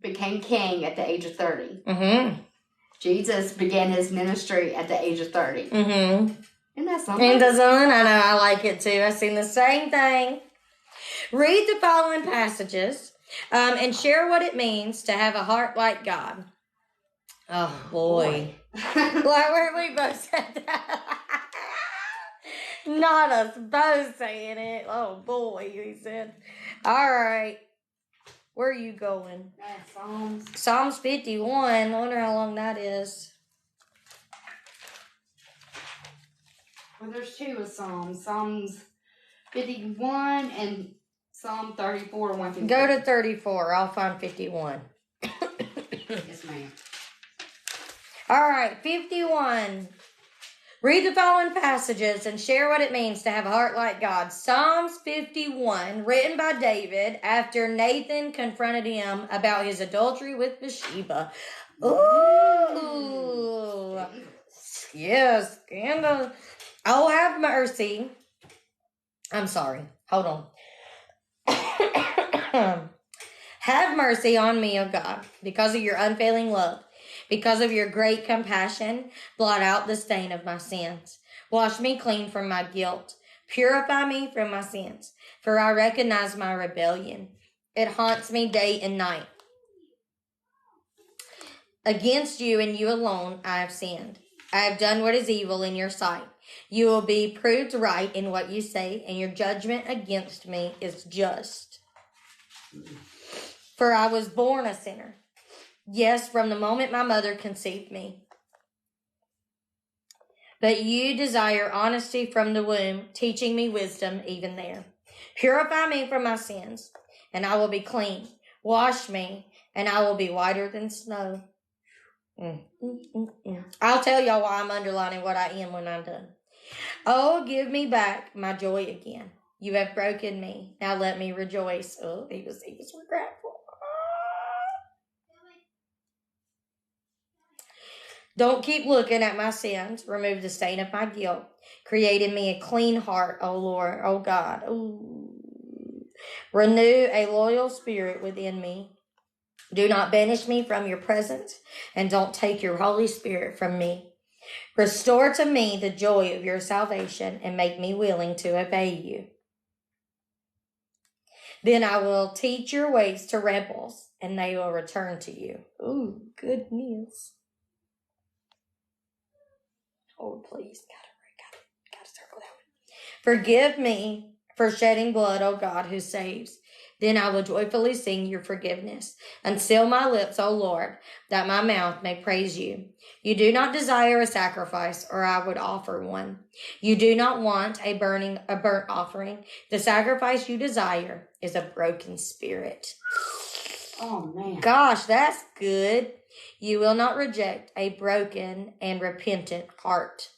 became king at the age of 30. Mm-hmm. Jesus began his ministry at the age of 30. Mm-hmm. Isn't that something? I know, I like it too. I've seen the same thing. Read the following passages and share what it means to have a heart like God. Oh, boy. Like, where we both said that. Not us both saying it. Oh, boy, he said. All right. Where are you going? Psalms. Psalms 51. I wonder how long that is. Well, there's two of Psalms. Psalms 51 and Psalm 34 and 153. Go to 34. I'll find 51. Yes, ma'am. All right, 51. Read the following passages and share what it means to have a heart like God. Psalms 51, written by David after Nathan confronted him about his adultery with Bathsheba. Ooh. Yes, scandal. Oh, have mercy. I'm sorry. Hold on. Have mercy on me, O God, because of your unfailing love. Because of your great compassion, blot out the stain of my sins. Wash me clean from my guilt. Purify me from my sins, for I recognize my rebellion. It haunts me day and night. Against you and you alone I have sinned. I have done what is evil in your sight. You will be proved right in what you say, and your judgment against me is just. For I was born a sinner. Yes, from the moment my mother conceived me. But you desire honesty from the womb, teaching me wisdom even there. Purify me from my sins, and I will be clean. Wash me, and I will be whiter than snow. I'll tell y'all why I'm underlining what I am when I'm done. Oh, give me back my joy again. You have broken me. Now let me rejoice. Oh, he was regretful. Don't keep looking at my sins. Remove the stain of my guilt. Create in me a clean heart, O Lord, O God. Ooh. Renew a loyal spirit within me. Do not banish me from your presence, and don't take your Holy Spirit from me. Restore to me the joy of your salvation, and make me willing to obey you. Then I will teach your ways to rebels, and they will return to you. Ooh, good news. Oh, please. Gotta circle that one. Forgive me for shedding blood, O God, who saves. Then I will joyfully sing your forgiveness. Unseal my lips, O Lord, that my mouth may praise you. You do not desire a sacrifice, or I would offer one. You do not want a burnt offering. The sacrifice you desire is a broken spirit. Oh, man. Gosh, that's good. You will not reject a broken and repentant heart.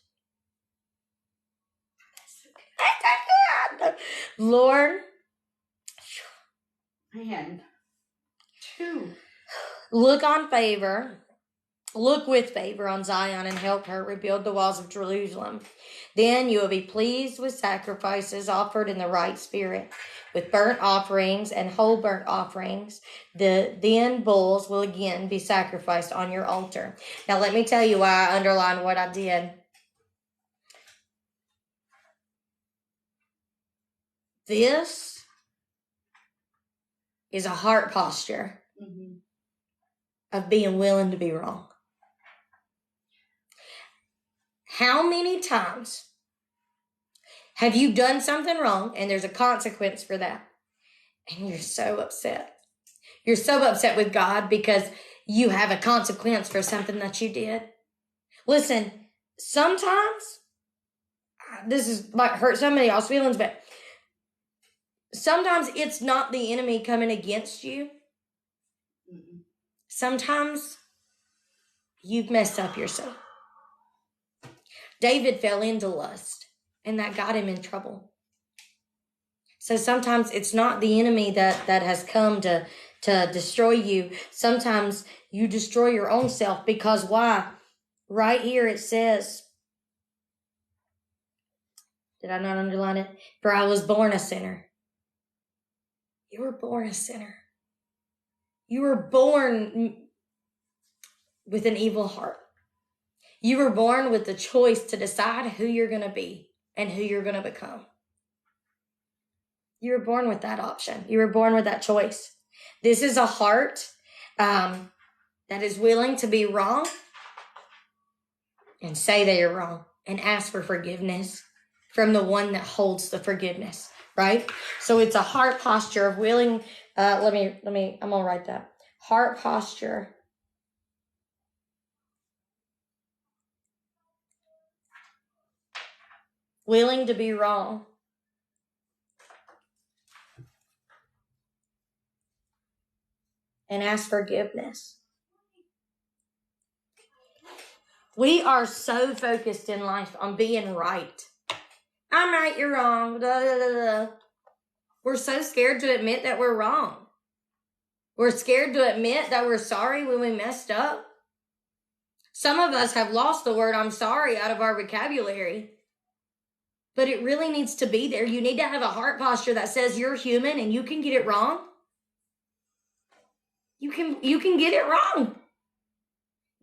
Lord, Man. Two. look with favor on Zion and help her rebuild the walls of Jerusalem. Then you will be pleased with sacrifices offered in the right spirit, with burnt offerings and whole burnt offerings. Then bulls will again be sacrificed on your altar. Now let me tell you why I underlined what I did. This is a heart posture of being willing to be wrong. How many times have you done something wrong and there's a consequence for that? And you're so upset. You're so upset with God because you have a consequence for something that you did. Listen, sometimes, this might hurt some of y'all's feelings, but sometimes it's not the enemy coming against you. Sometimes you've messed up yourself. David fell into lust, and that got him in trouble. So sometimes it's not the enemy that has come to destroy you. Sometimes you destroy your own self because why? Right here it says, did I not underline it? For I was born a sinner. You were born a sinner. You were born with an evil heart. You were born with the choice to decide who you're going to be and who you're going to become. You were born with that option. You were born with that choice. This is a heart that is willing to be wrong and say they are wrong and ask for forgiveness from the one that holds the forgiveness, right? So it's a heart posture of willing. I'm going to write that. Heart posture. Willing to be wrong. And ask forgiveness. We are so focused in life on being right. I'm right, you're wrong. Da, da, da, da. We're so scared to admit that we're wrong. We're scared to admit that we're sorry when we messed up. Some of us have lost the word I'm sorry out of our vocabulary. But it really needs to be there. You need to have a heart posture that says you're human and you can get it wrong. You can get it wrong.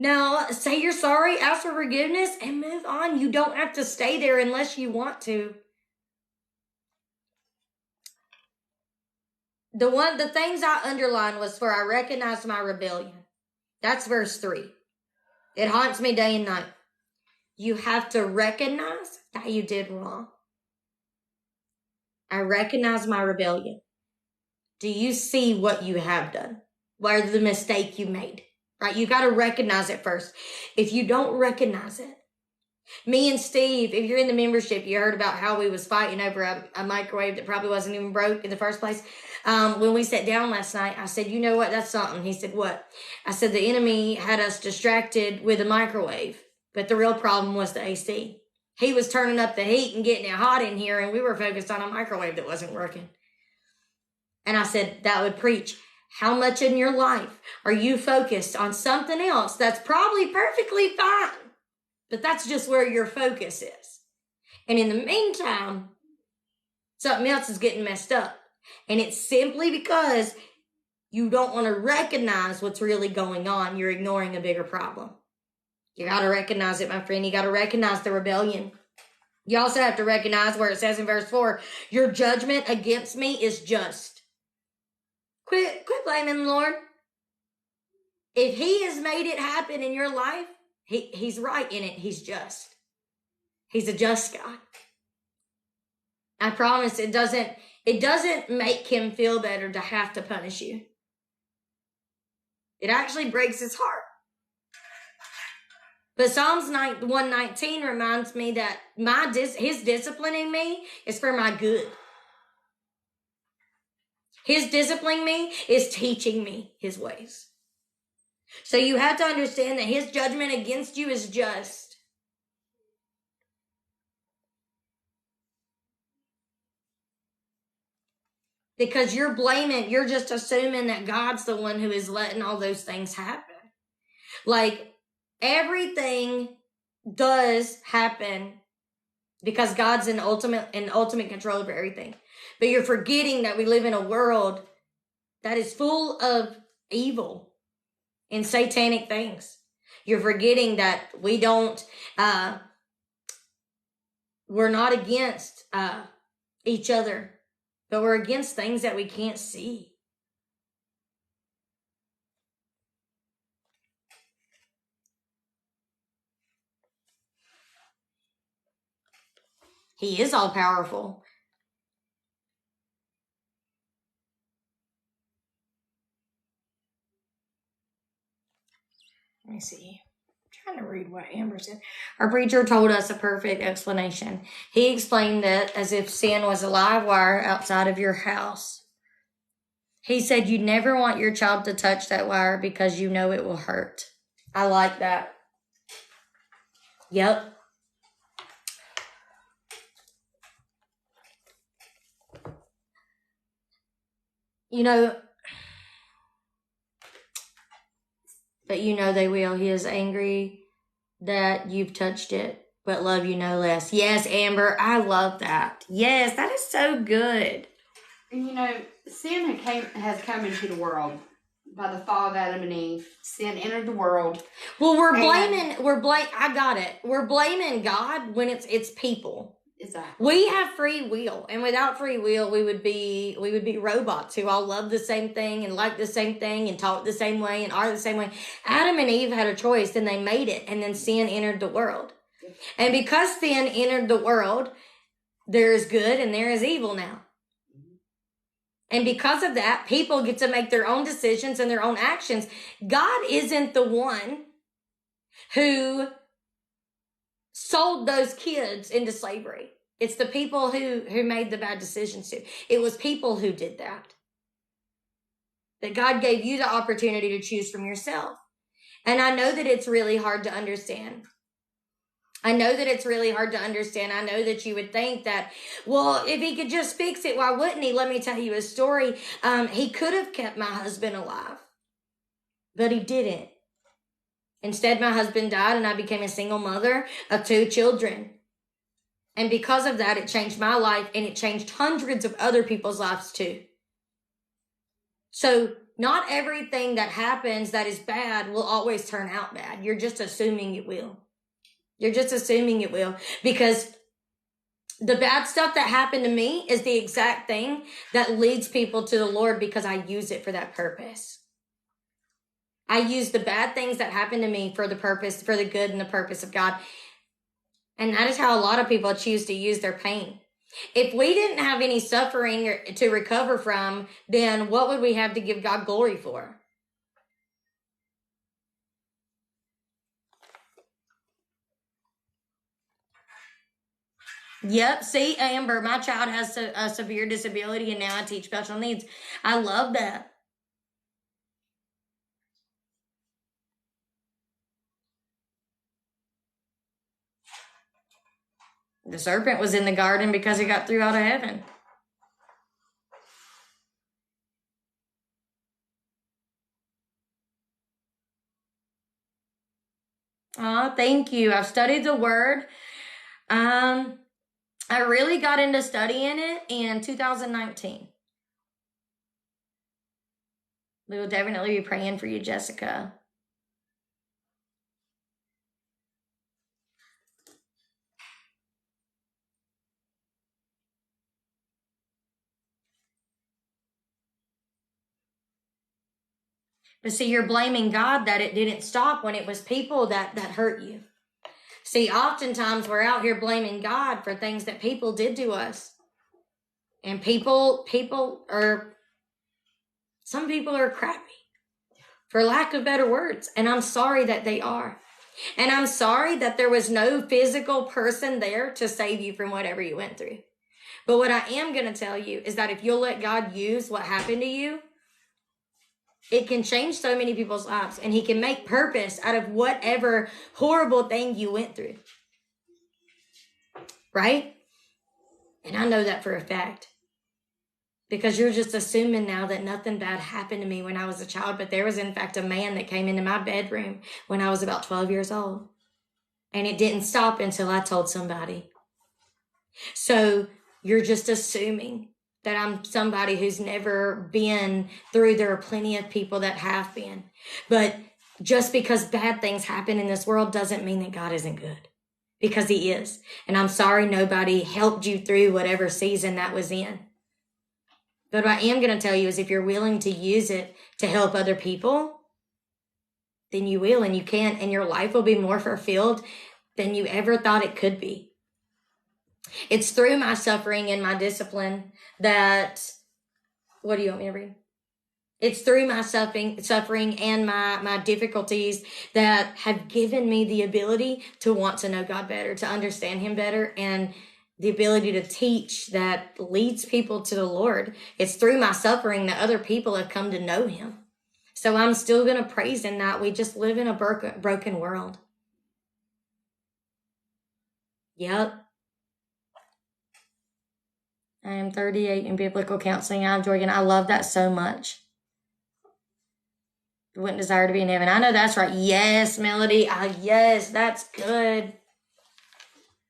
Now, say you're sorry, ask for forgiveness, and move on. You don't have to stay there unless you want to. The things I underlined was for I recognize my rebellion. That's verse 3. It haunts me day and night. You have to recognize that you did wrong. I recognize my rebellion. Do you see what you have done? What are the mistake you made? Right? You got to recognize it first. If you don't recognize it, me and Steve, if you're in the membership, you heard about how we was fighting over a microwave that probably wasn't even broke in the first place. When we sat down last night, I said, you know what? That's something. He said, what? I said, the enemy had us distracted with the microwave, but the real problem was the AC. He was turning up the heat and getting it hot in here, and we were focused on a microwave that wasn't working. And I said, that would preach. How much in your life are you focused on something else that's probably perfectly fine, but that's just where your focus is. And in the meantime, something else is getting messed up. And it's simply because you don't want to recognize what's really going on. You're ignoring a bigger problem. You got to recognize it, my friend. You got to recognize the rebellion. You also have to recognize where it says in verse 4, your judgment against me is just. Quit blaming the Lord. If he has made it happen in your life, he's right in it. He's just. He's a just God. I promise it doesn't make him feel better to have to punish you. It actually breaks his heart. But Psalms 119 reminds me that his disciplining me is for my good. His disciplining me is teaching me his ways. So you have to understand that his judgment against you is just. Because you're just assuming that God's the one who is letting all those things happen. Like, everything does happen because God's in ultimate control of everything. But you're forgetting that we live in a world that is full of evil and satanic things. You're forgetting that we're not against each other, but we're against things that we can't see. He is all powerful. Let me see. I'm trying to read what Amber said. Our preacher told us a perfect explanation. He explained that as if sin was a live wire outside of your house. He said you never want your child to touch that wire because you know it will hurt. I like that. Yep. But they will. He is angry that you've touched it, but love you no less. Yes, Amber, I love that. Yes, that is so good. And sin has come into the world by the fall of Adam and Eve. Sin entered the world. Well, I got it. We're blaming God when it's people. Exactly. We have free will, and without free will, we would be robots who all love the same thing and like the same thing and talk the same way and are the same way. Adam and Eve had a choice, and they made it, and then sin entered the world. And because sin entered the world, there is good and there is evil now. And because of that, people get to make their own decisions and their own actions. God isn't the one who sold those kids into slavery. It's the people who made the bad decisions too. It was people who did that. That God gave you the opportunity to choose from yourself. And I know that it's really hard to understand. I know that it's really hard to understand. I know that you would think that, well, if he could just fix it, why wouldn't he? Let me tell you a story. He could have kept my husband alive, but he didn't. Instead, my husband died and I became a single mother of 2 children. And because of that, it changed my life and it changed hundreds of other people's lives too. So not everything that happens that is bad will always turn out bad. You're just assuming it will. You're just assuming it will, because the bad stuff that happened to me is the exact thing that leads people to the Lord, because I use it for that purpose. I use the bad things that happen to me for the purpose, for the good and the purpose of God. And that is how a lot of people choose to use their pain. If we didn't have any suffering to recover from, then what would we have to give God glory for? Yep. See, Amber, my child has a severe disability and now I teach special needs. I love that. The serpent was in the garden because he got threw out of heaven. Oh, thank you. I've studied the word. I really got into studying it in 2019. We will definitely be praying for you, Jessica. But see, you're blaming God that it didn't stop when it was people that hurt you. See, oftentimes we're out here blaming God for things that people did to us. And some people are crappy, for lack of better words. And I'm sorry that they are. And I'm sorry that there was no physical person there to save you from whatever you went through. But what I am going to tell you is that if you'll let God use what happened to you, it can change so many people's lives, and he can make purpose out of whatever horrible thing you went through. Right? And I know that for a fact, because you're just assuming now that nothing bad happened to me when I was a child. But there was, in fact, a man that came into my bedroom when I was about 12 years old. And it didn't stop until I told somebody. So you're just assuming that I'm somebody who's never been through. There are plenty of people that have been. But just because bad things happen in this world doesn't mean that God isn't good. Because he is. And I'm sorry nobody helped you through whatever season that was in. But what I am going to tell you is if you're willing to use it to help other people, then you will and you can. And your life will be more fulfilled than you ever thought it could be. It's through my suffering and my discipline that, what do you want me to read? It's through my suffering and my difficulties that have given me the ability to want to know God better, to understand him better, and the ability to teach that leads people to the Lord. It's through my suffering that other people have come to know him. So I'm still going to praise him that we just live in a broken world. Yep. I am 38 in biblical counseling. I'm Georgian. I love that so much. You wouldn't desire to be in heaven. I know that's right. Yes, Melody. Yes, that's good.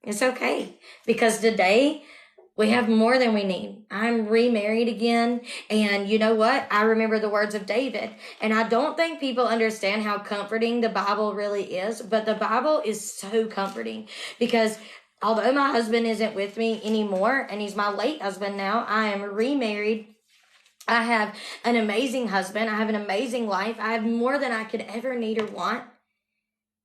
It's okay. Because today we have more than we need. I'm remarried again. And you know what? I remember the words of David. And I don't think people understand how comforting the Bible really is. But the Bible is so comforting. Because Although my husband isn't with me anymore, and he's my late husband now, I am remarried. I have an amazing husband. I have an amazing life. I have more than I could ever need or want.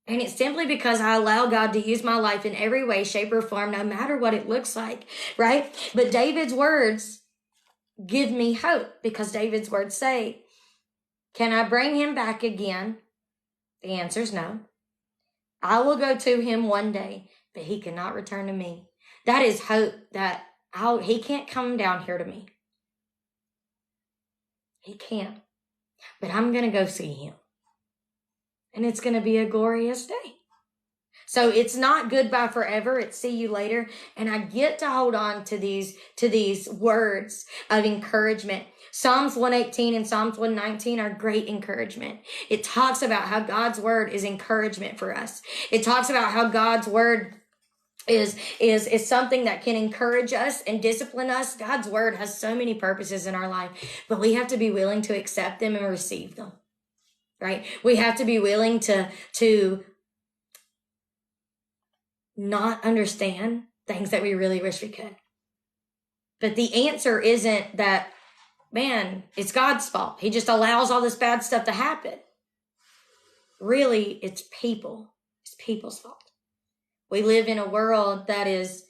And it's simply because I allow God to use my life in every way, shape, or form, no matter what it looks like, right? But David's words give me hope, because David's words say, can I bring him back again? The answer is no. I will go to him one day, but he cannot return to me. That is hope that he can't come down here to me. He can't. But I'm going to go see him. And it's going to be a glorious day. So it's not goodbye forever. It's see you later. And I get to hold on to these words of encouragement. Psalms 118 and Psalms 119 are great encouragement. It talks about how God's word is encouragement for us. It talks about how God's word is something that can encourage us and discipline us. God's word has so many purposes in our life, but we have to be willing to accept them and receive them. Right? We have to be willing to not understand things that we really wish we could. But the answer isn't that, man, it's God's fault. He just allows all this bad stuff to happen. Really, it's people. It's people's fault. We live in a world that is,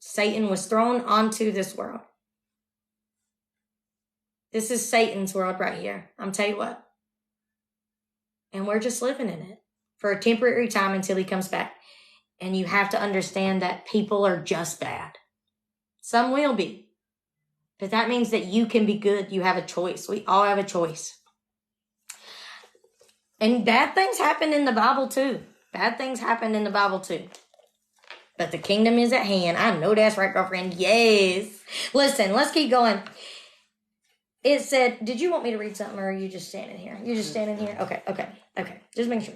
Satan was thrown onto this world. This is Satan's world right here. I'm telling you what. And we're just living in it for a temporary time until he comes back. And you have to understand that people are just bad. Some will be. But that means that you can be good. You have a choice. We all have a choice. And bad things happen in the Bible too. Bad things happen in the Bible too. But the kingdom is at hand. I know that's right, girlfriend. Yes. Listen, let's keep going. It said, did you want me to read something, or are you just standing here? You're just standing here? Okay. Just make sure.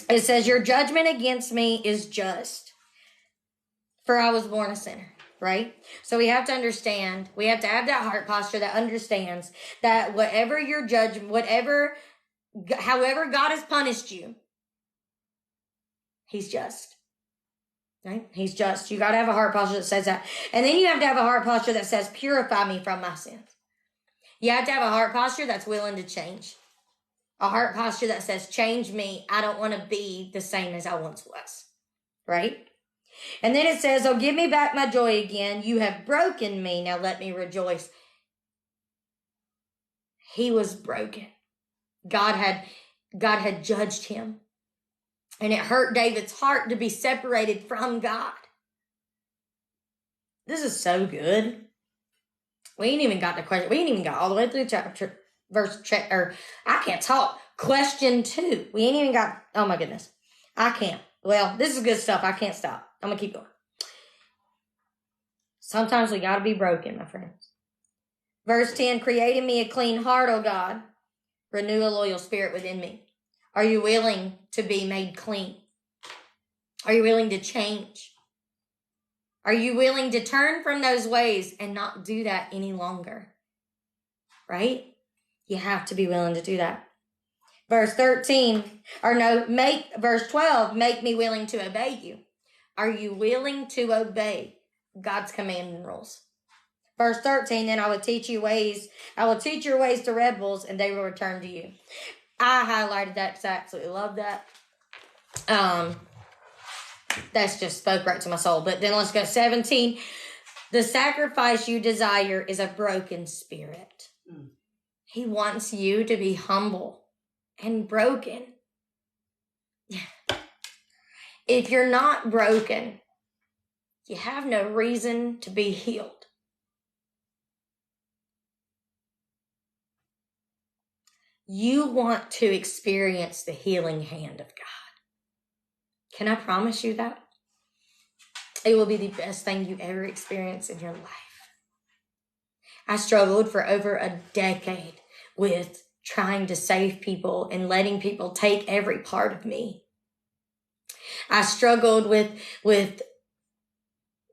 It says, your judgment against me is just, for I was born a sinner, right? So we have to understand, we have to have that heart posture that understands that whatever your judgment, however God has punished you, he's just. Right? He's just. You got to have a heart posture that says that. And then you have to have a heart posture that says, purify me from my sins. You have to have a heart posture that's willing to change. A heart posture that says, change me. I don't want to be the same as I once was. Right? And then it says, oh, give me back my joy again. You have broken me. Now let me rejoice. He was broken. God had judged him. And it hurt David's heart to be separated from God. This is so good. We ain't even got the question. We ain't even got all the way through chapter, I can't talk. Question 2. We ain't even got, oh my goodness. I can't. Well, this is good stuff. I can't stop. I'm going to keep going. Sometimes we got to be broken, my friends. Verse 10, create in me a clean heart, O God. Renew a loyal spirit within me. Are you willing to be made clean? Are you willing to change? Are you willing to turn from those ways and not do that any longer? Right? You have to be willing to do that. Verse 12, make me willing to obey you. Are you willing to obey God's command and rules? Verse 13, then I will teach your ways to rebels, and they will return to you. I highlighted that because I absolutely love that. That's just spoke right to my soul. But then let's go 17. The sacrifice you desire is a broken spirit. He wants you to be humble and broken. If you're not broken, you have no reason to be healed. You want to experience the healing hand of God. Can I promise you that? It will be the best thing you ever experience in your life. I struggled for over a decade with trying to save people and letting people take every part of me. I struggled with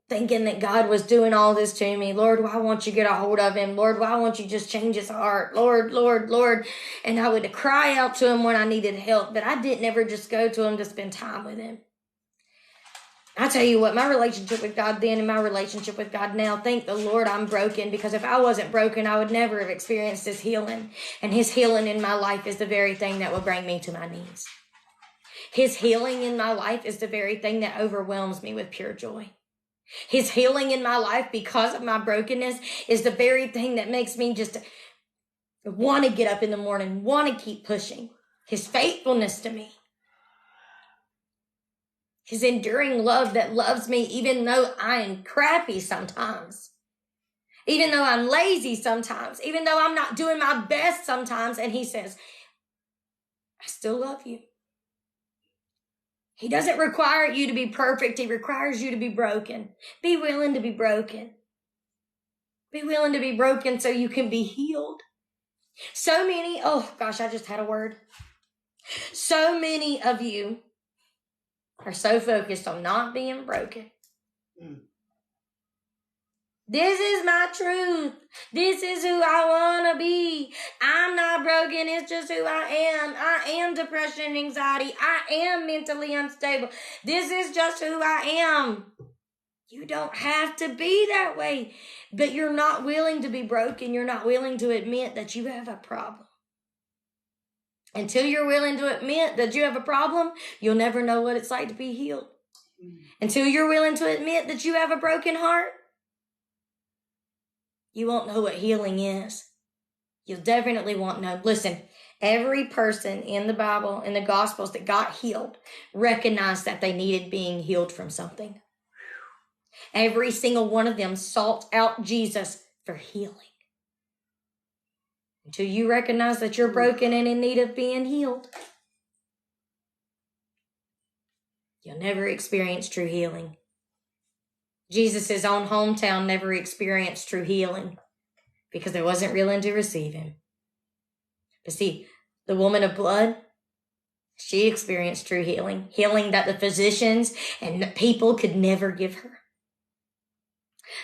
thinking that God was doing all this to me. Lord, why won't you get a hold of him? Lord, why won't you just change his heart? Lord, Lord, Lord. And I would cry out to him when I needed help, but I didn't ever just go to him to spend time with him. I tell you what, my relationship with God then and my relationship with God now, thank the Lord I'm broken, because if I wasn't broken, I would never have experienced His healing. And His healing in my life is the very thing that will bring me to my knees. His healing in my life is the very thing that overwhelms me with pure joy. His healing in my life because of my brokenness is the very thing that makes me just want to get up in the morning, want to keep pushing. His faithfulness to me. His enduring love that loves me even though I am crappy sometimes. Even though I'm lazy sometimes. Even though I'm not doing my best sometimes. And He says, I still love you. He doesn't require you to be perfect. He requires you to be broken. Be willing to be broken. Be willing to be broken so you can be healed. So many, oh gosh, I just had a word. So many of you are so focused on not being broken. This is my truth. This is who I want to be. I'm not broken. It's just who I am. I am depression and anxiety. I am mentally unstable. This is just who I am. You don't have to be that way. But you're not willing to be broken. You're not willing to admit that you have a problem. Until you're willing to admit that you have a problem, you'll never know what it's like to be healed. Until you're willing to admit that you have a broken heart, you won't know what healing is. You'll definitely won't know. Listen, every person in the Bible, in the Gospels that got healed, recognized that they needed being healed from something. Every single one of them sought out Jesus for healing. Until you recognize that you're broken and in need of being healed, you'll never experience true healing. Jesus' own hometown never experienced true healing because they wasn't willing to receive Him. But see, the woman of blood, she experienced true healing. Healing that the physicians and the people could never give her.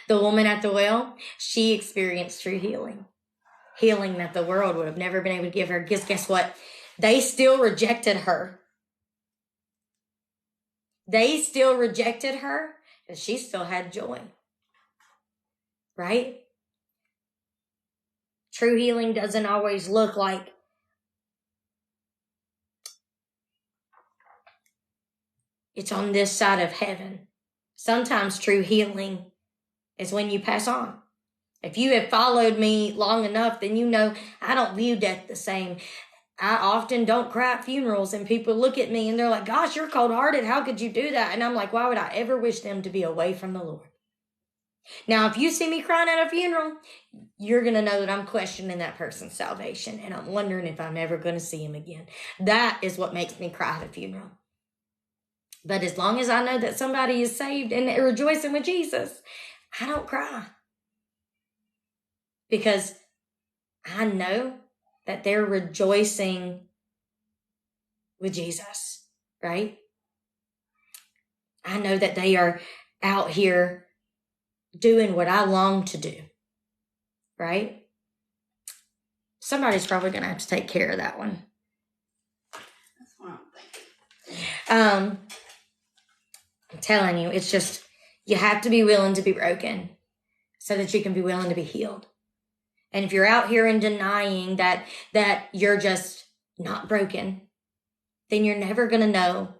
The woman at the well, she experienced true healing. Healing that the world would have never been able to give her. Guess what? They still rejected her. They still rejected her, and she still had joy. Right? True healing doesn't always look like it's on this side of heaven. Sometimes true healing is when you pass on. If you have followed me long enough, then you know I don't view death the same. I often don't cry at funerals, and people look at me and they're like, gosh, you're cold-hearted. How could you do that? And I'm like, why would I ever wish them to be away from the Lord? Now, if you see me crying at a funeral, you're going to know that I'm questioning that person's salvation, and I'm wondering if I'm ever going to see him again. That is what makes me cry at a funeral. But as long as I know that somebody is saved and they're rejoicing with Jesus, I don't cry. Because I know that they're rejoicing with Jesus, right? I know that they are out here doing what I long to do, right? Somebody's probably going to have to take care of that one. That's what I'm thinking. I'm telling you, it's just, you have to be willing to be broken so that you can be willing to be healed. And if you're out here and denying that you're just not broken, then you're never going to know.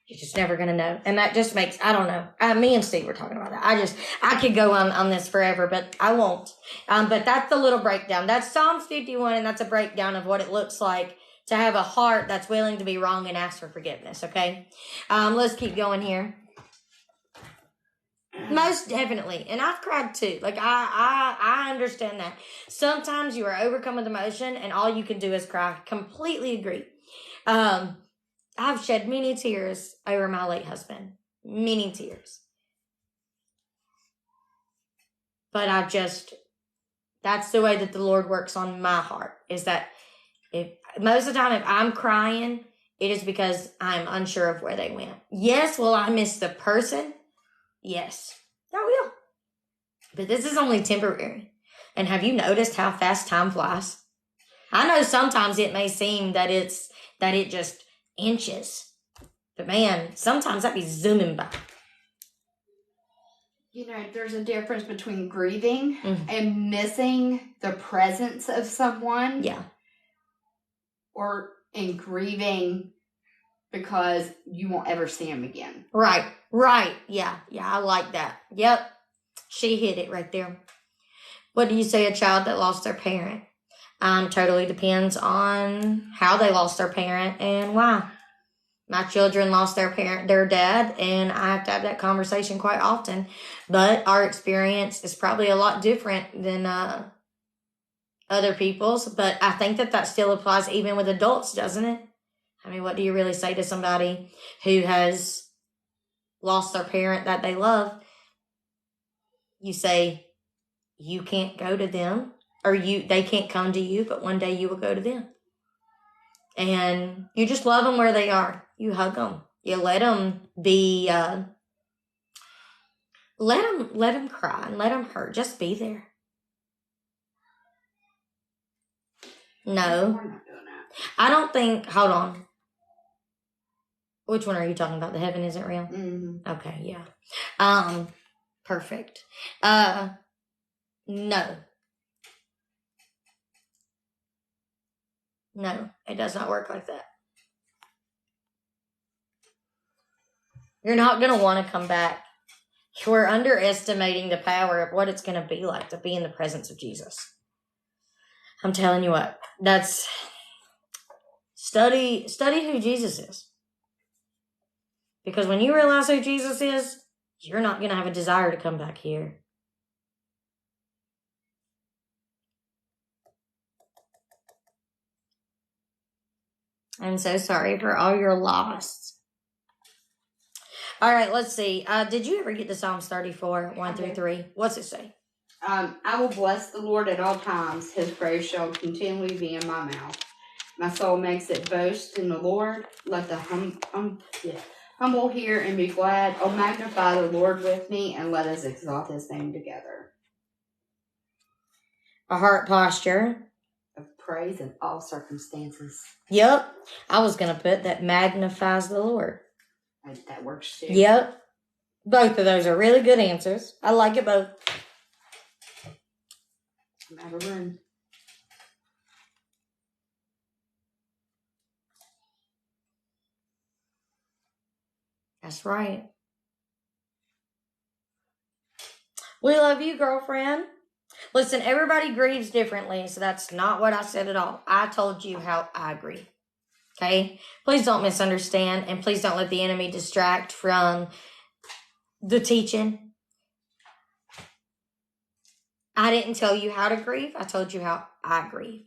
You're just never going to know. And that just makes, I don't know. Me and Steve were talking about that. I could go on this forever, but I won't. But that's the little breakdown. That's Psalms 51, and that's a breakdown of what it looks like to have a heart that's willing to be wrong and ask for forgiveness, okay? Let's keep going here. Most definitely. And I've cried too. Like, I understand that. Sometimes you are overcome with emotion and all you can do is cry. Completely agree. I've shed many tears over my late husband. Many tears. But that's the way that the Lord works on my heart. Is that most of the time if I'm crying, it is because I'm unsure of where they went. Yes, will I miss the person? Yes, I will. But this is only temporary. And have you noticed how fast time flies? I know sometimes it may seem that it just inches. But man, sometimes I'd be zooming by. You know, there's a difference between grieving and missing the presence of someone. Yeah. And grieving because you won't ever see him again. Right. Yeah, I like that. Yep. She hit it right there. What do you say a child that lost their parent? Totally depends on how they lost their parent and why. My children lost their dad, and I have to have that conversation quite often. But our experience is probably a lot different than other people's. But I think that still applies even with adults, doesn't it? I mean, what do you really say to somebody who has lost their parent that they love? You say, you can't go to them, or they can't come to you, but one day you will go to them. And you just love them where they are. You hug them. You let them be, let them cry and let them hurt. Just be there. No. We're not doing that. I don't think, hold on. Which one are you talking about? The heaven isn't real? Mm-hmm. Okay, yeah. Perfect. No. No, it does not work like that. You're not going to want to come back. We're underestimating the power of what it's going to be like to be in the presence of Jesus. I'm telling you what, that's study who Jesus is. Because when you realize who Jesus is, you're not going to have a desire to come back here. I'm so sorry for all your loss. All right, let's see. Did you ever get to Psalms 34, 1 through 3? What's it say? I will bless the Lord at all times. His praise shall continually be in my mouth. My soul makes it boast in the Lord. Let the humble hear and be glad. Oh, magnify the Lord with me, and let us exalt his name together. A heart posture of praise in all circumstances. Yep. I was going to put that magnifies the Lord. That works too. Yep. Both of those are really good answers. I like it both. I'm out of room. That's right. We love you, girlfriend. Listen, everybody grieves differently, so that's not what I said at all. I told you how I grieve. Okay? Please don't misunderstand, and please don't let the enemy distract from the teaching. I didn't tell you how to grieve. I told you how I grieve.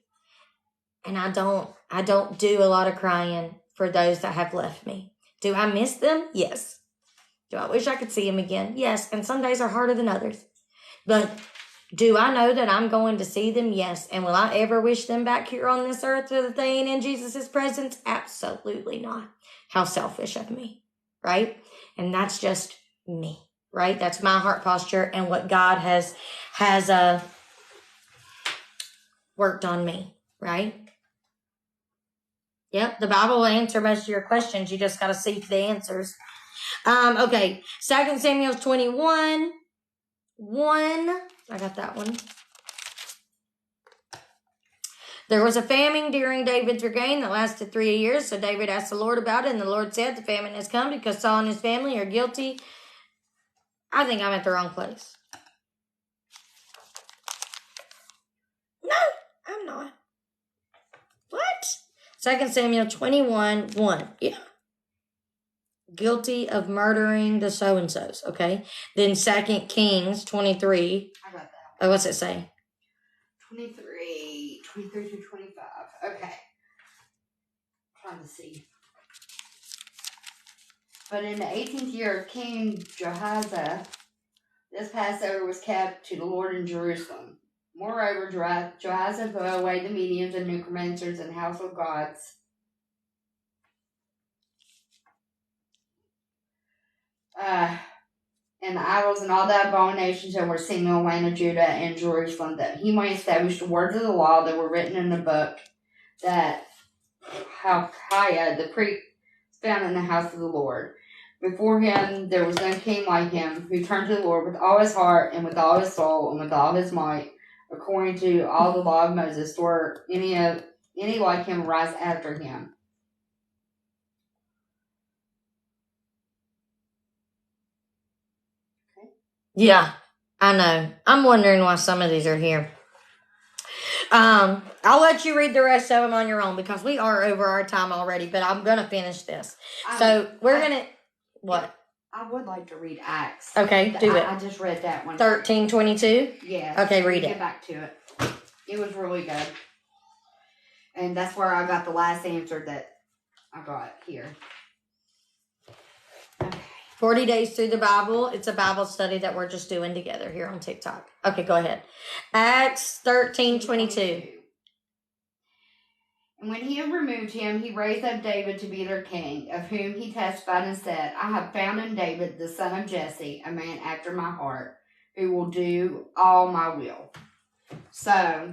And I don't do a lot of crying for those that have left me. Do I miss them? Yes. Do I wish I could see them again? Yes. And some days are harder than others. But do I know that I'm going to see them? Yes. And will I ever wish them back here on this earth so that they ain't in Jesus' presence? Absolutely not. How selfish of me, right? And that's just me, right? That's my heart posture and what God has worked on me, right? Yep, the Bible will answer most of your questions. You just got to seek the answers. Okay, 2 Samuel 21, 1. I got that one. There was a famine during David's reign that lasted 3 years. So David asked the Lord about it, and the Lord said, the famine has come because Saul and his family are guilty. I think I'm at the wrong place. No, I'm not. What? 2 Samuel 21, 1. Yeah. Guilty of murdering the so-and-sos, okay? Then 2 Kings 23. I got that. Oh, what's it say? 23 to 25. Okay. Trying to see. But in the 18th year of King Jehoshaphat, this Passover was kept to the Lord in Jerusalem. Moreover, Jehoshaphat put away the mediums and necromancers and household gods. And the idols and all the abominations that were seen in the land of Judah and Jerusalem, that he might establish the words of the law that were written in the book that Hilkiah the priest found in the house of the Lord. Before him there was no king like him, who turned to the Lord with all his heart and with all his soul and with all his might, according to all the law of Moses, or any like him rise after him. Yeah, I know. I'm wondering why some of these are here. I'll let you read the rest of them on your own because we are over our time already, but I'm going to finish this. So we're going to, what? I would like to read Acts. Okay, do it. I just read that one. 13:22? Yeah. Okay, read it. Get back to it. It was really good. And that's where I got the last answer that I got here. Okay. 40 days through the Bible. It's a Bible study that we're just doing together here on TikTok. Okay, go ahead. Acts 13:22. And when he had removed him, he raised up David to be their king, of whom he testified and said, I have found in David, the son of Jesse, a man after my heart, who will do all my will. So,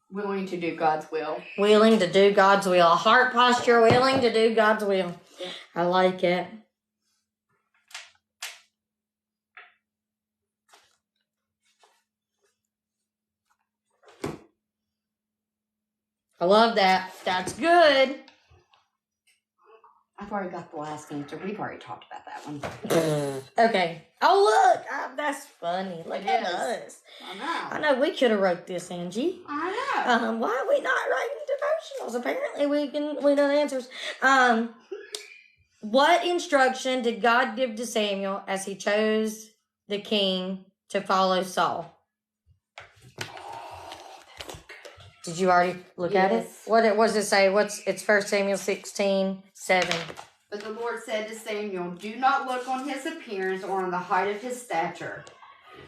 willing to do God's will. Willing to do God's will. A heart posture, willing to do God's will. Yeah. I like it. I love that. That's good. I've already got the last answer. We've already talked about that one. Okay. Oh, look. That's funny. Look at us. I I know we could have wrote this, Angie. I know. Why are we not writing devotionals? Apparently we know the answers. What instruction did God give to Samuel as he chose the king to follow Saul? Did you already look at it? What does it say? It's 1 Samuel 16:7. But the Lord said to Samuel, do not look on his appearance or on the height of his stature,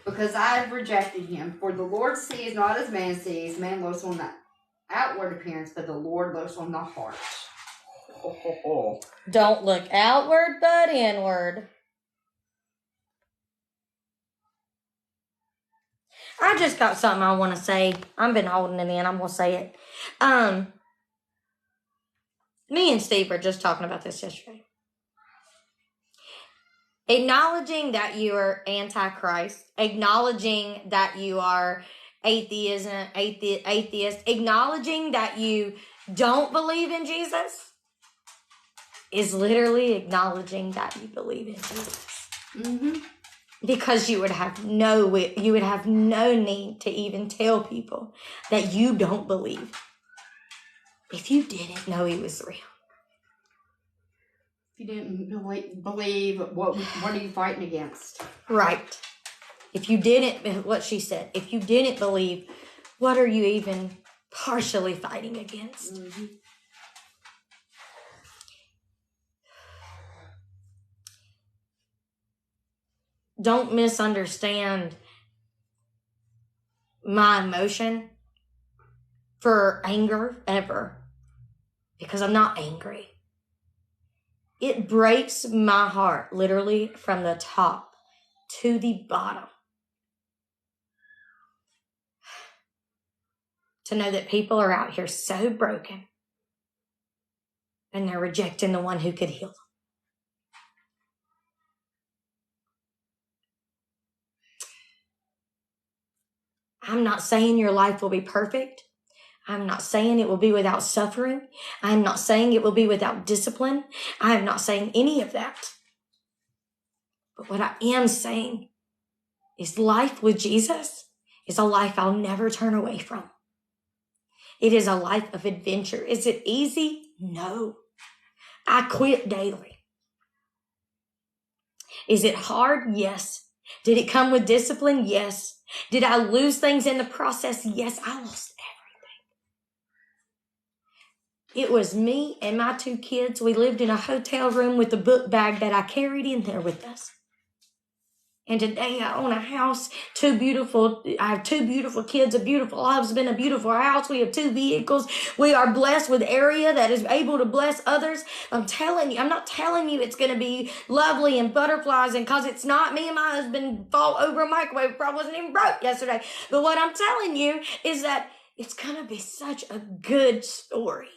because I have rejected him. For the Lord sees not as man sees. Man looks on the outward appearance, but the Lord looks on the heart. Don't look outward, but inward. I just got something I want to say. I've been holding it in. I'm going to say it. Me and Steve were just talking about this yesterday. Acknowledging that you are anti-Christ, acknowledging that you are atheist, acknowledging that you don't believe in Jesus is literally acknowledging that you believe in Jesus. Mm-hmm. Because you would have no need to even tell people that you don't believe if you didn't know he was real. If you didn't believe, what are you fighting against? Right. If you didn't, what she said, if you didn't believe, what are you even partially fighting against? Mm-hmm. Don't misunderstand my emotion for anger ever, because I'm not angry. It breaks my heart literally from the top to the bottom to know that people are out here so broken and they're rejecting the one who could heal them. I'm not saying your life will be perfect. I'm not saying it will be without suffering. I'm not saying it will be without discipline. I am not saying any of that. But what I am saying is life with Jesus is a life I'll never turn away from. It is a life of adventure. Is it easy? No. I quit daily. Is it hard? Yes. Did it come with discipline? Yes. Did I lose things in the process? Yes, I lost everything. It was me and my 2 kids. We lived in a hotel room with a book bag that I carried in there with us. And today I own a house, I have 2 beautiful kids, a beautiful husband, a beautiful house. We have 2 vehicles. We are blessed with area that is able to bless others. I'm not telling you it's going to be lovely and butterflies, and cause it's not. Me and my husband fall over a microwave, probably wasn't even broke yesterday. But what I'm telling you is that it's going to be such a good story.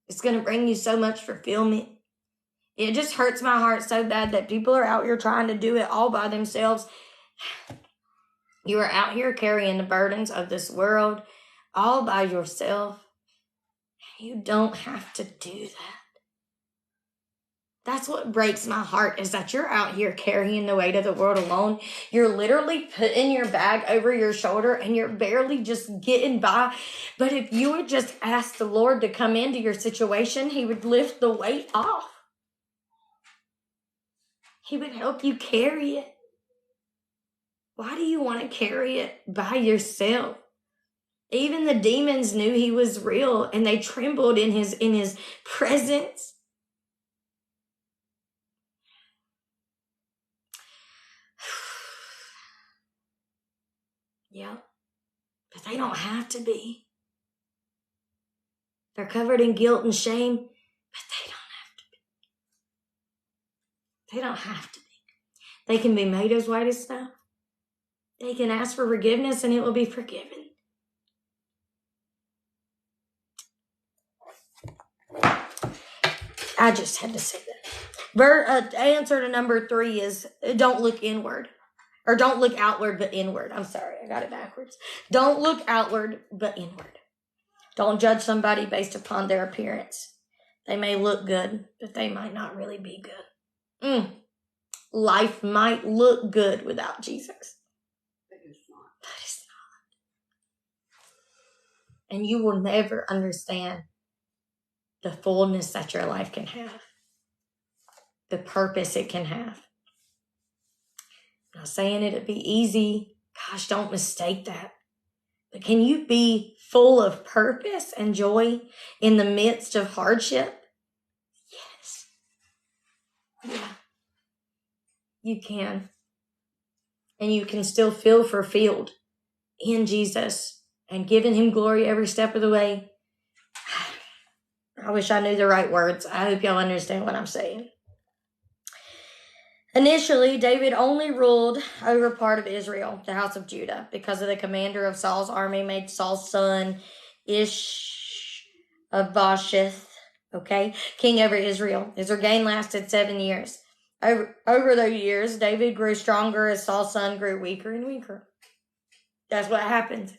It's going to bring you so much fulfillment. It just hurts my heart so bad that people are out here trying to do it all by themselves. You are out here carrying the burdens of this world all by yourself. You don't have to do that. That's what breaks my heart, is that you're out here carrying the weight of the world alone. You're literally putting your bag over your shoulder and you're barely just getting by. But if you would just ask the Lord to come into your situation, he would lift the weight off. He would help you carry it. Why do you want to carry it by yourself? Even the demons knew he was real and they trembled in his presence. Yeah, but they don't have to be. They're covered in guilt and shame, but they don't have to be. They don't have to be. They can be made as white as snow. They can ask for forgiveness and it will be forgiven. I just had to say that. Answer to number 3 is don't look inward. Or don't look outward, but inward. I'm sorry, I got it backwards. Don't look outward, but inward. Don't judge somebody based upon their appearance. They may look good, but they might not really be good. Life might look good without Jesus. But it's not. But it's not. And you will never understand the fullness that your life can have. The purpose it can have. I'm not saying it'd be easy. Gosh, don't mistake that. But can you be full of purpose and joy in the midst of hardship? Yes. Yeah. You can. And you can still feel fulfilled in Jesus and giving him glory every step of the way. I wish I knew the right words. I hope y'all understand what I'm saying. Initially, David only ruled over part of Israel, the house of Judah, because of the commander of Saul's army made Saul's son Ishbosheth, king over Israel. His reign lasted 7 years. Over those years, David grew stronger as Saul's son grew weaker and weaker. That's what happens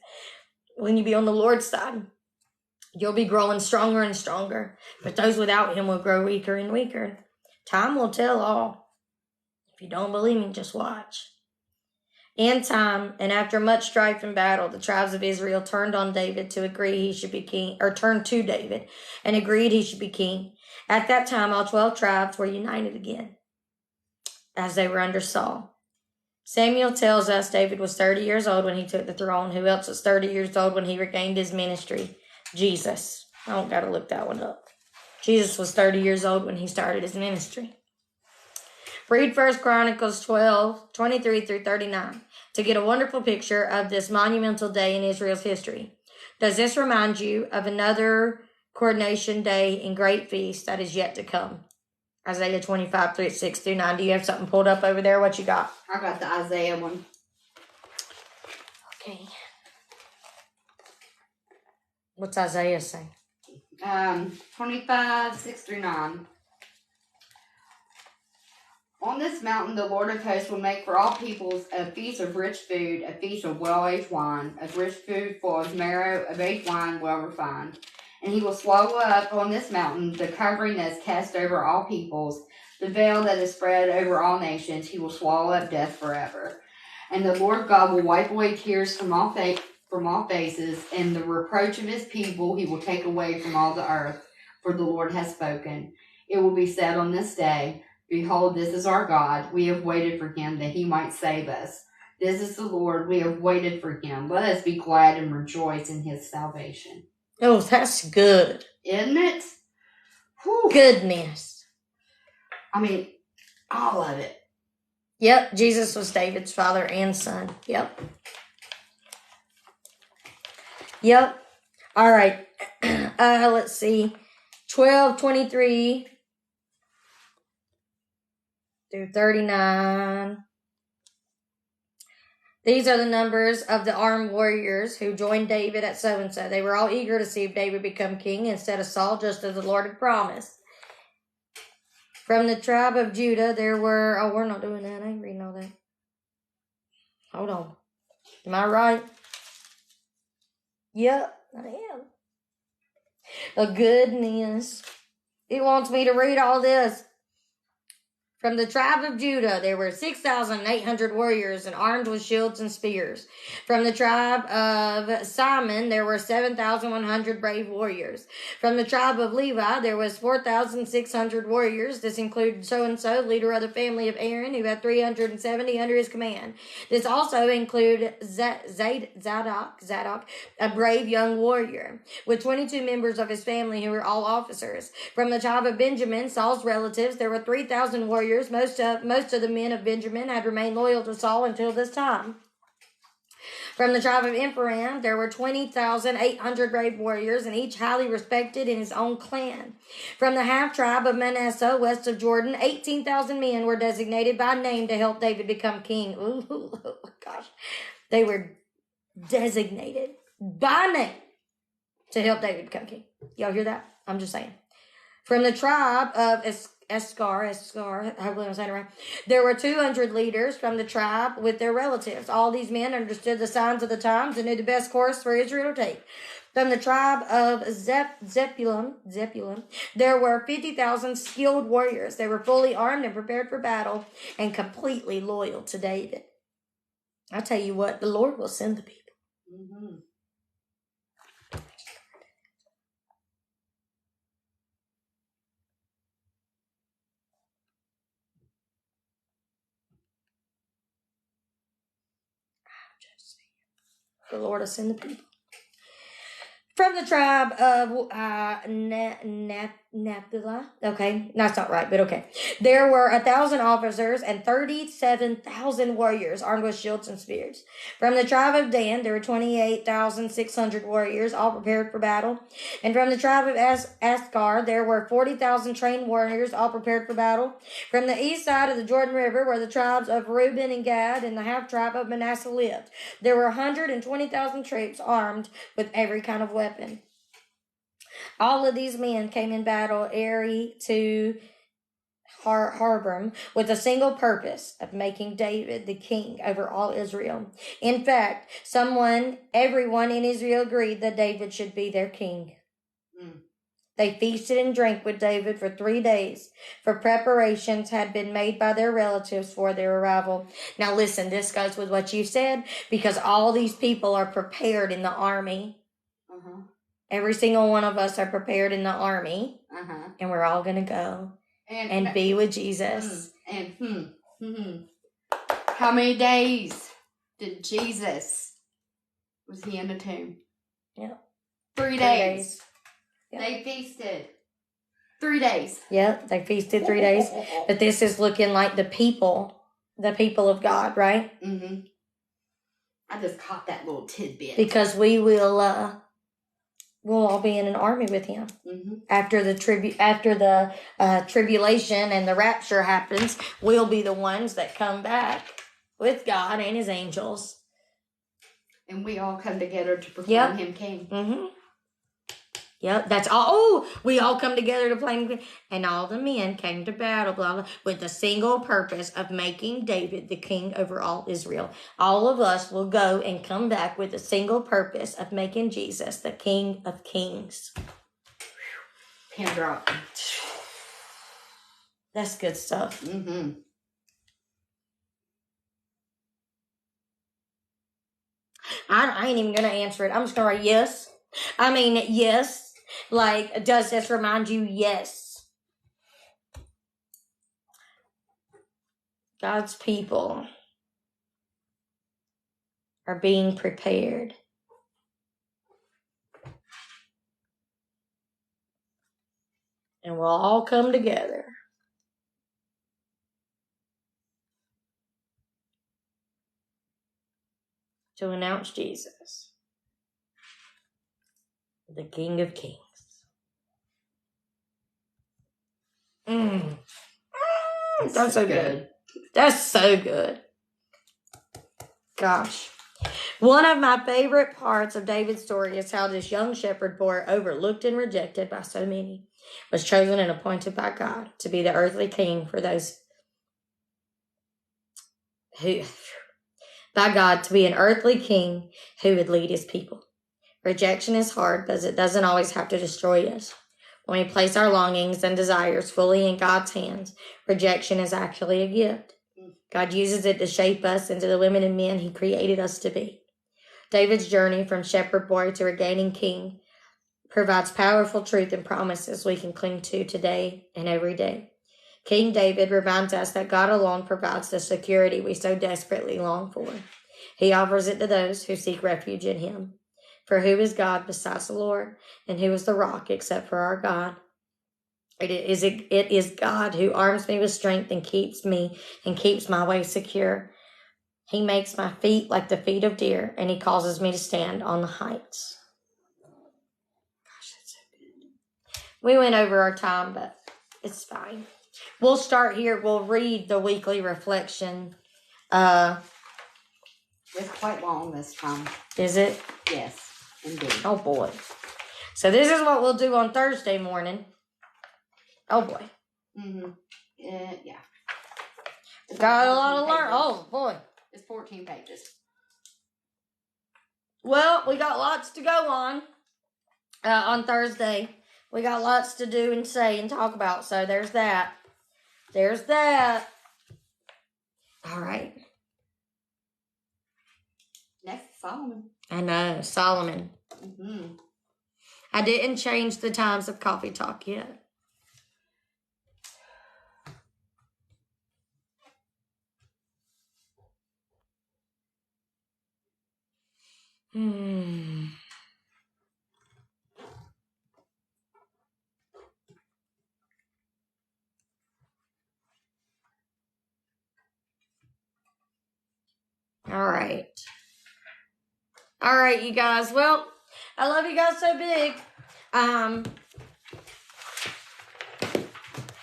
when you be on the Lord's side. You'll be growing stronger and stronger, but those without him will grow weaker and weaker. Time will tell all. If you don't believe me, just watch. In time, and after much strife and battle, the tribes of Israel turned on David to agree he should be king, or turned to David and agreed he should be king. At that time, all 12 tribes were united again, as they were under Saul. Samuel tells us David was 30 years old when he took the throne. Who else was 30 years old when he regained his ministry? Jesus. I don't got to look that one up. Jesus was 30 years old when he started his ministry. Read 1 Chronicles 12:23-39 to get a wonderful picture of this monumental day in Israel's history. Does this remind you of another coronation day and great feast that is yet to come? Isaiah 25:6-9. Do you have something pulled up over there? What you got? I got the Isaiah one. Okay. What's Isaiah say? 25:6-9. On this mountain, the Lord of hosts will make for all peoples a feast of rich food, a feast of well-aged wine, of rich food full of marrow, of aged wine well refined. And he will swallow up on this mountain the covering that is cast over all peoples, the veil that is spread over all nations. He will swallow up death forever. And the Lord God will wipe away tears from all faces, and the reproach of his people he will take away from all the earth, for the Lord has spoken. It will be said on this day, behold, this is our God. We have waited for him that he might save us. This is the Lord. We have waited for him. Let us be glad and rejoice in his salvation. Oh, that's good. Isn't it? Whew. Goodness. I mean, all of it. Yep, Jesus was David's father and son. Yep. All right. Let's see. 12:23-39. These are the numbers of the armed warriors who joined David at so-and-so. They were all eager to see if David become king instead of Saul, just as the Lord had promised. From the tribe of Judah, there were... Oh, we're not doing that. I ain't reading all that. Hold on. Am I right? Yep, I am. Oh, goodness. It wants me to read all this. From the tribe of Judah, there were 6,800 warriors and armed with shields and spears. From the tribe of Simon, there were 7,100 brave warriors. From the tribe of Levi, there was 4,600 warriors. This included so-and-so, leader of the family of Aaron, who had 370 under his command. This also included Zadok, a brave young warrior, with 22 members of his family who were all officers. From the tribe of Benjamin, Saul's relatives, there were 3,000 warriors. Most of the men of Benjamin had remained loyal to Saul until this time. From the tribe of Ephraim, there were 20,800 brave warriors, and each highly respected in his own clan. From the half-tribe of Manasseh, west of Jordan, 18,000 men were designated by name to help David become king. Ooh, oh gosh. They were designated by name to help David become king. Y'all hear that? I'm just saying. From the tribe of Issachar, hopefully I'm saying it right. There were 200 leaders from the tribe with their relatives. All these men understood the signs of the times and knew the best course for Israel to take. From the tribe of Zebulun, there were 50,000 skilled warriors. They were fully armed and prepared for battle and completely loyal to David. I tell you what, the Lord will send the people. Mm-hmm. The Lord will send the people. From the tribe of Naphtali. Okay, that's not right, but okay. There were 1,000 officers and 37,000 warriors armed with shields and spears. From the tribe of Dan, there were 28,600 warriors, all prepared for battle. And from the tribe of Issachar, there were 40,000 trained warriors, all prepared for battle. From the east side of the Jordan River, where the tribes of Reuben and Gad and the half-tribe of Manasseh lived, there were 120,000 troops armed with every kind of weapon. All of these men came in battle Eri to Harbim with a single purpose of making David the king over all Israel. In fact, everyone in Israel agreed that David should be their king. They feasted and drank with David for 3 days, for preparations had been made by their relatives for their arrival. Now listen, this goes with what you said, because all these people are prepared in the army. Uh-huh. Every single one of us are prepared in the army, and we're all going to go and be with Jesus. How many days did Jesus, was he in the tomb? Yeah. 3 days. Yep. They feasted 3 days. Yep, they feasted 3 days. But this is looking like the people of God, right? Mm-hmm. I just caught that little tidbit. Because we will... we'll all be in an army with him. After the tribulation and the rapture happens, we'll be the ones that come back with God and his angels. And we all come together to proclaim him king. Mm-hmm. Yep, that's all. Oh, we all come together to proclaim him king. And all the men came to battle, blah, blah, with the single purpose of making David the king over all Israel. All of us will go and come back with the single purpose of making Jesus the King of Kings. Pin drop. That's good stuff. Mm-hmm. I ain't even going to answer it. I'm just going to write yes. I mean, yes. Like, does this remind you? Yes. God's people are being prepared. And we'll all come together to announce Jesus, the King of Kings. That's so good. That's so good. Gosh. One of my favorite parts of David's story is how this young shepherd boy, overlooked and rejected by so many, was chosen and appointed by God to be the earthly king for those who, by God, to be an earthly king who would lead his people. Rejection is hard, but it doesn't always have to destroy us. When we place our longings and desires fully in God's hands, rejection is actually a gift. God uses it to shape us into the women and men he created us to be. David's journey from shepherd boy to regaining king provides powerful truth and promises we can cling to today and every day. King David reminds us that God alone provides the security we so desperately long for. He offers it to those who seek refuge in him. For who is God besides the Lord? And who is the rock except for our God? It is God who arms me with strength and keeps my way secure. He makes my feet like the feet of deer, and he causes me to stand on the heights. Gosh, that's so good. We went over our time, but it's fine. We'll start here. We'll read the weekly reflection. It's quite long this time. Is it? Yes, indeed. Oh, boy. So this is what we'll do on Thursday morning. Oh, boy. Mm-hmm. Yeah. It's Got a like lot to 14 learn. pages. Oh, boy. It's 14 pages. Well, we got lots to go on Thursday. We got lots to do and say and talk about. So there's that. There's that. All right. Next, Solomon. I know, Solomon. Mm-hmm. I didn't change the times of coffee talk yet. All right, you guys. Well, I love you guys so big.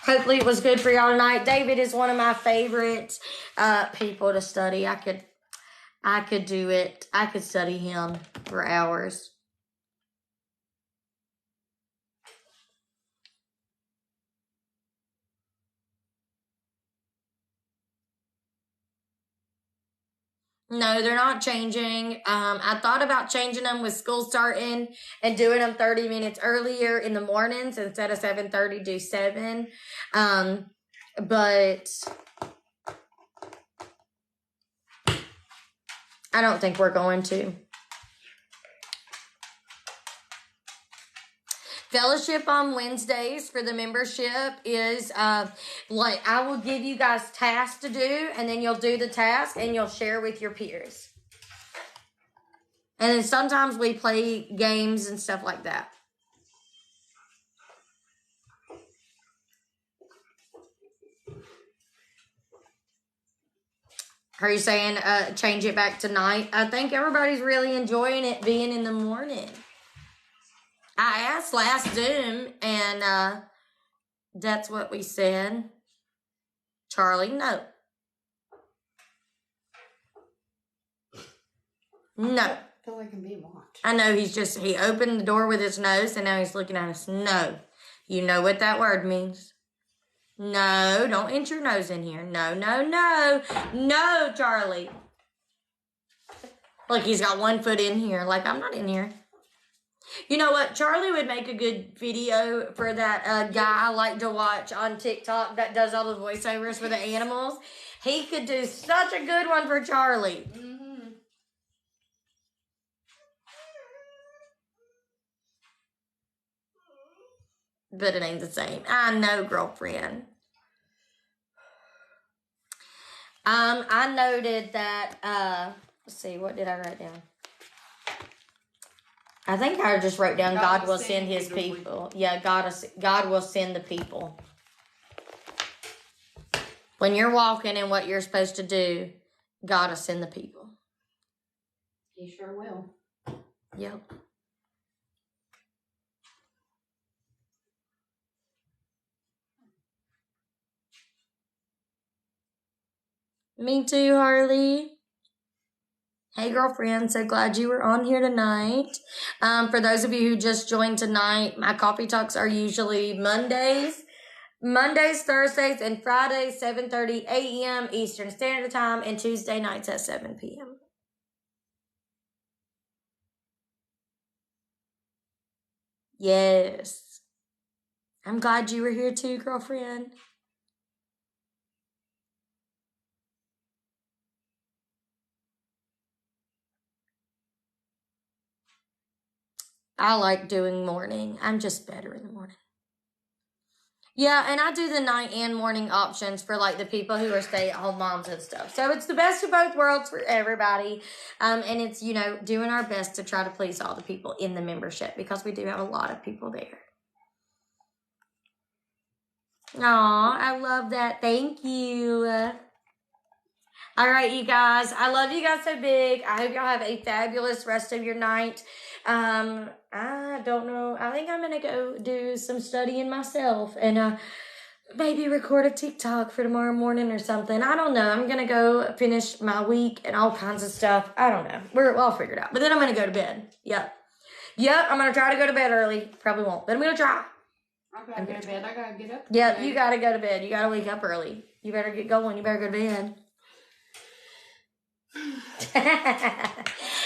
Hopefully it was good for y'all tonight. David is one of my favorite people to study. I could do it. I could study him for hours. No, they're not changing. I thought about changing them with school starting and doing them 30 minutes earlier in the mornings instead of 7:30, do 7. But I don't think we're going to. Fellowship on Wednesdays for the membership is like I will give you guys tasks to do, and then you'll do the task and you'll share with your peers. And then sometimes we play games and stuff like that. Are you saying change it back tonight? I think everybody's really enjoying it being in the morning. I asked last Zoom, and that's what we said. Charlie, no. No. I feel like I'm being watched. I know he opened the door with his nose, and now he's looking at us. No. You know what that word means. No, don't inch your nose in here. No, no, no. No, Charlie. Look, he's got one foot in here. Like, I'm not in here. You know what? Charlie would make a good video for that guy I like to watch on TikTok that does all the voiceovers for the animals. He could do such a good one for Charlie. Mm-hmm. But it ain't the same. I know, girlfriend. I noted that, let's see, what did I write down? I think I just wrote down God will send his people. Yeah, God will send the people. When you're walking in what you're supposed to do, God will send the people. He sure will. Yep. Me too, Harley. Hey, girlfriend. So glad you were on here tonight. For those of you who just joined tonight, my coffee talks are usually Mondays, Thursdays, and Fridays, 7:30 a.m. Eastern Standard Time, and Tuesday nights at 7 p.m. Yes. I'm glad you were here too, girlfriend. I like doing morning. I'm just better in the morning. Yeah, and I do the night and morning options for like the people who are stay-at-home moms and stuff. So it's the best of both worlds for everybody. And it's, doing our best to try to please all the people in the membership because we do have a lot of people there. Aw, I love that. Thank you. All right, you guys. I love you guys so big. I hope y'all have a fabulous rest of your night. I don't know. I think I'm going to go do some studying myself and maybe record a TikTok for tomorrow morning or something. I don't know. I'm going to go finish my week and all kinds of stuff. I don't know. I'll figure it out. But then I'm going to go to bed. Yep. I'm going to try to go to bed early. Probably won't, but I'm going to try. I gotta go to bed. I gotta get up. Yep, you got to go to bed. You got to wake up early. You better get going. You better go to bed.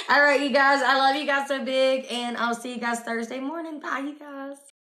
All right, you guys. I love you guys so big, and I'll see you guys Thursday morning. Bye, you guys.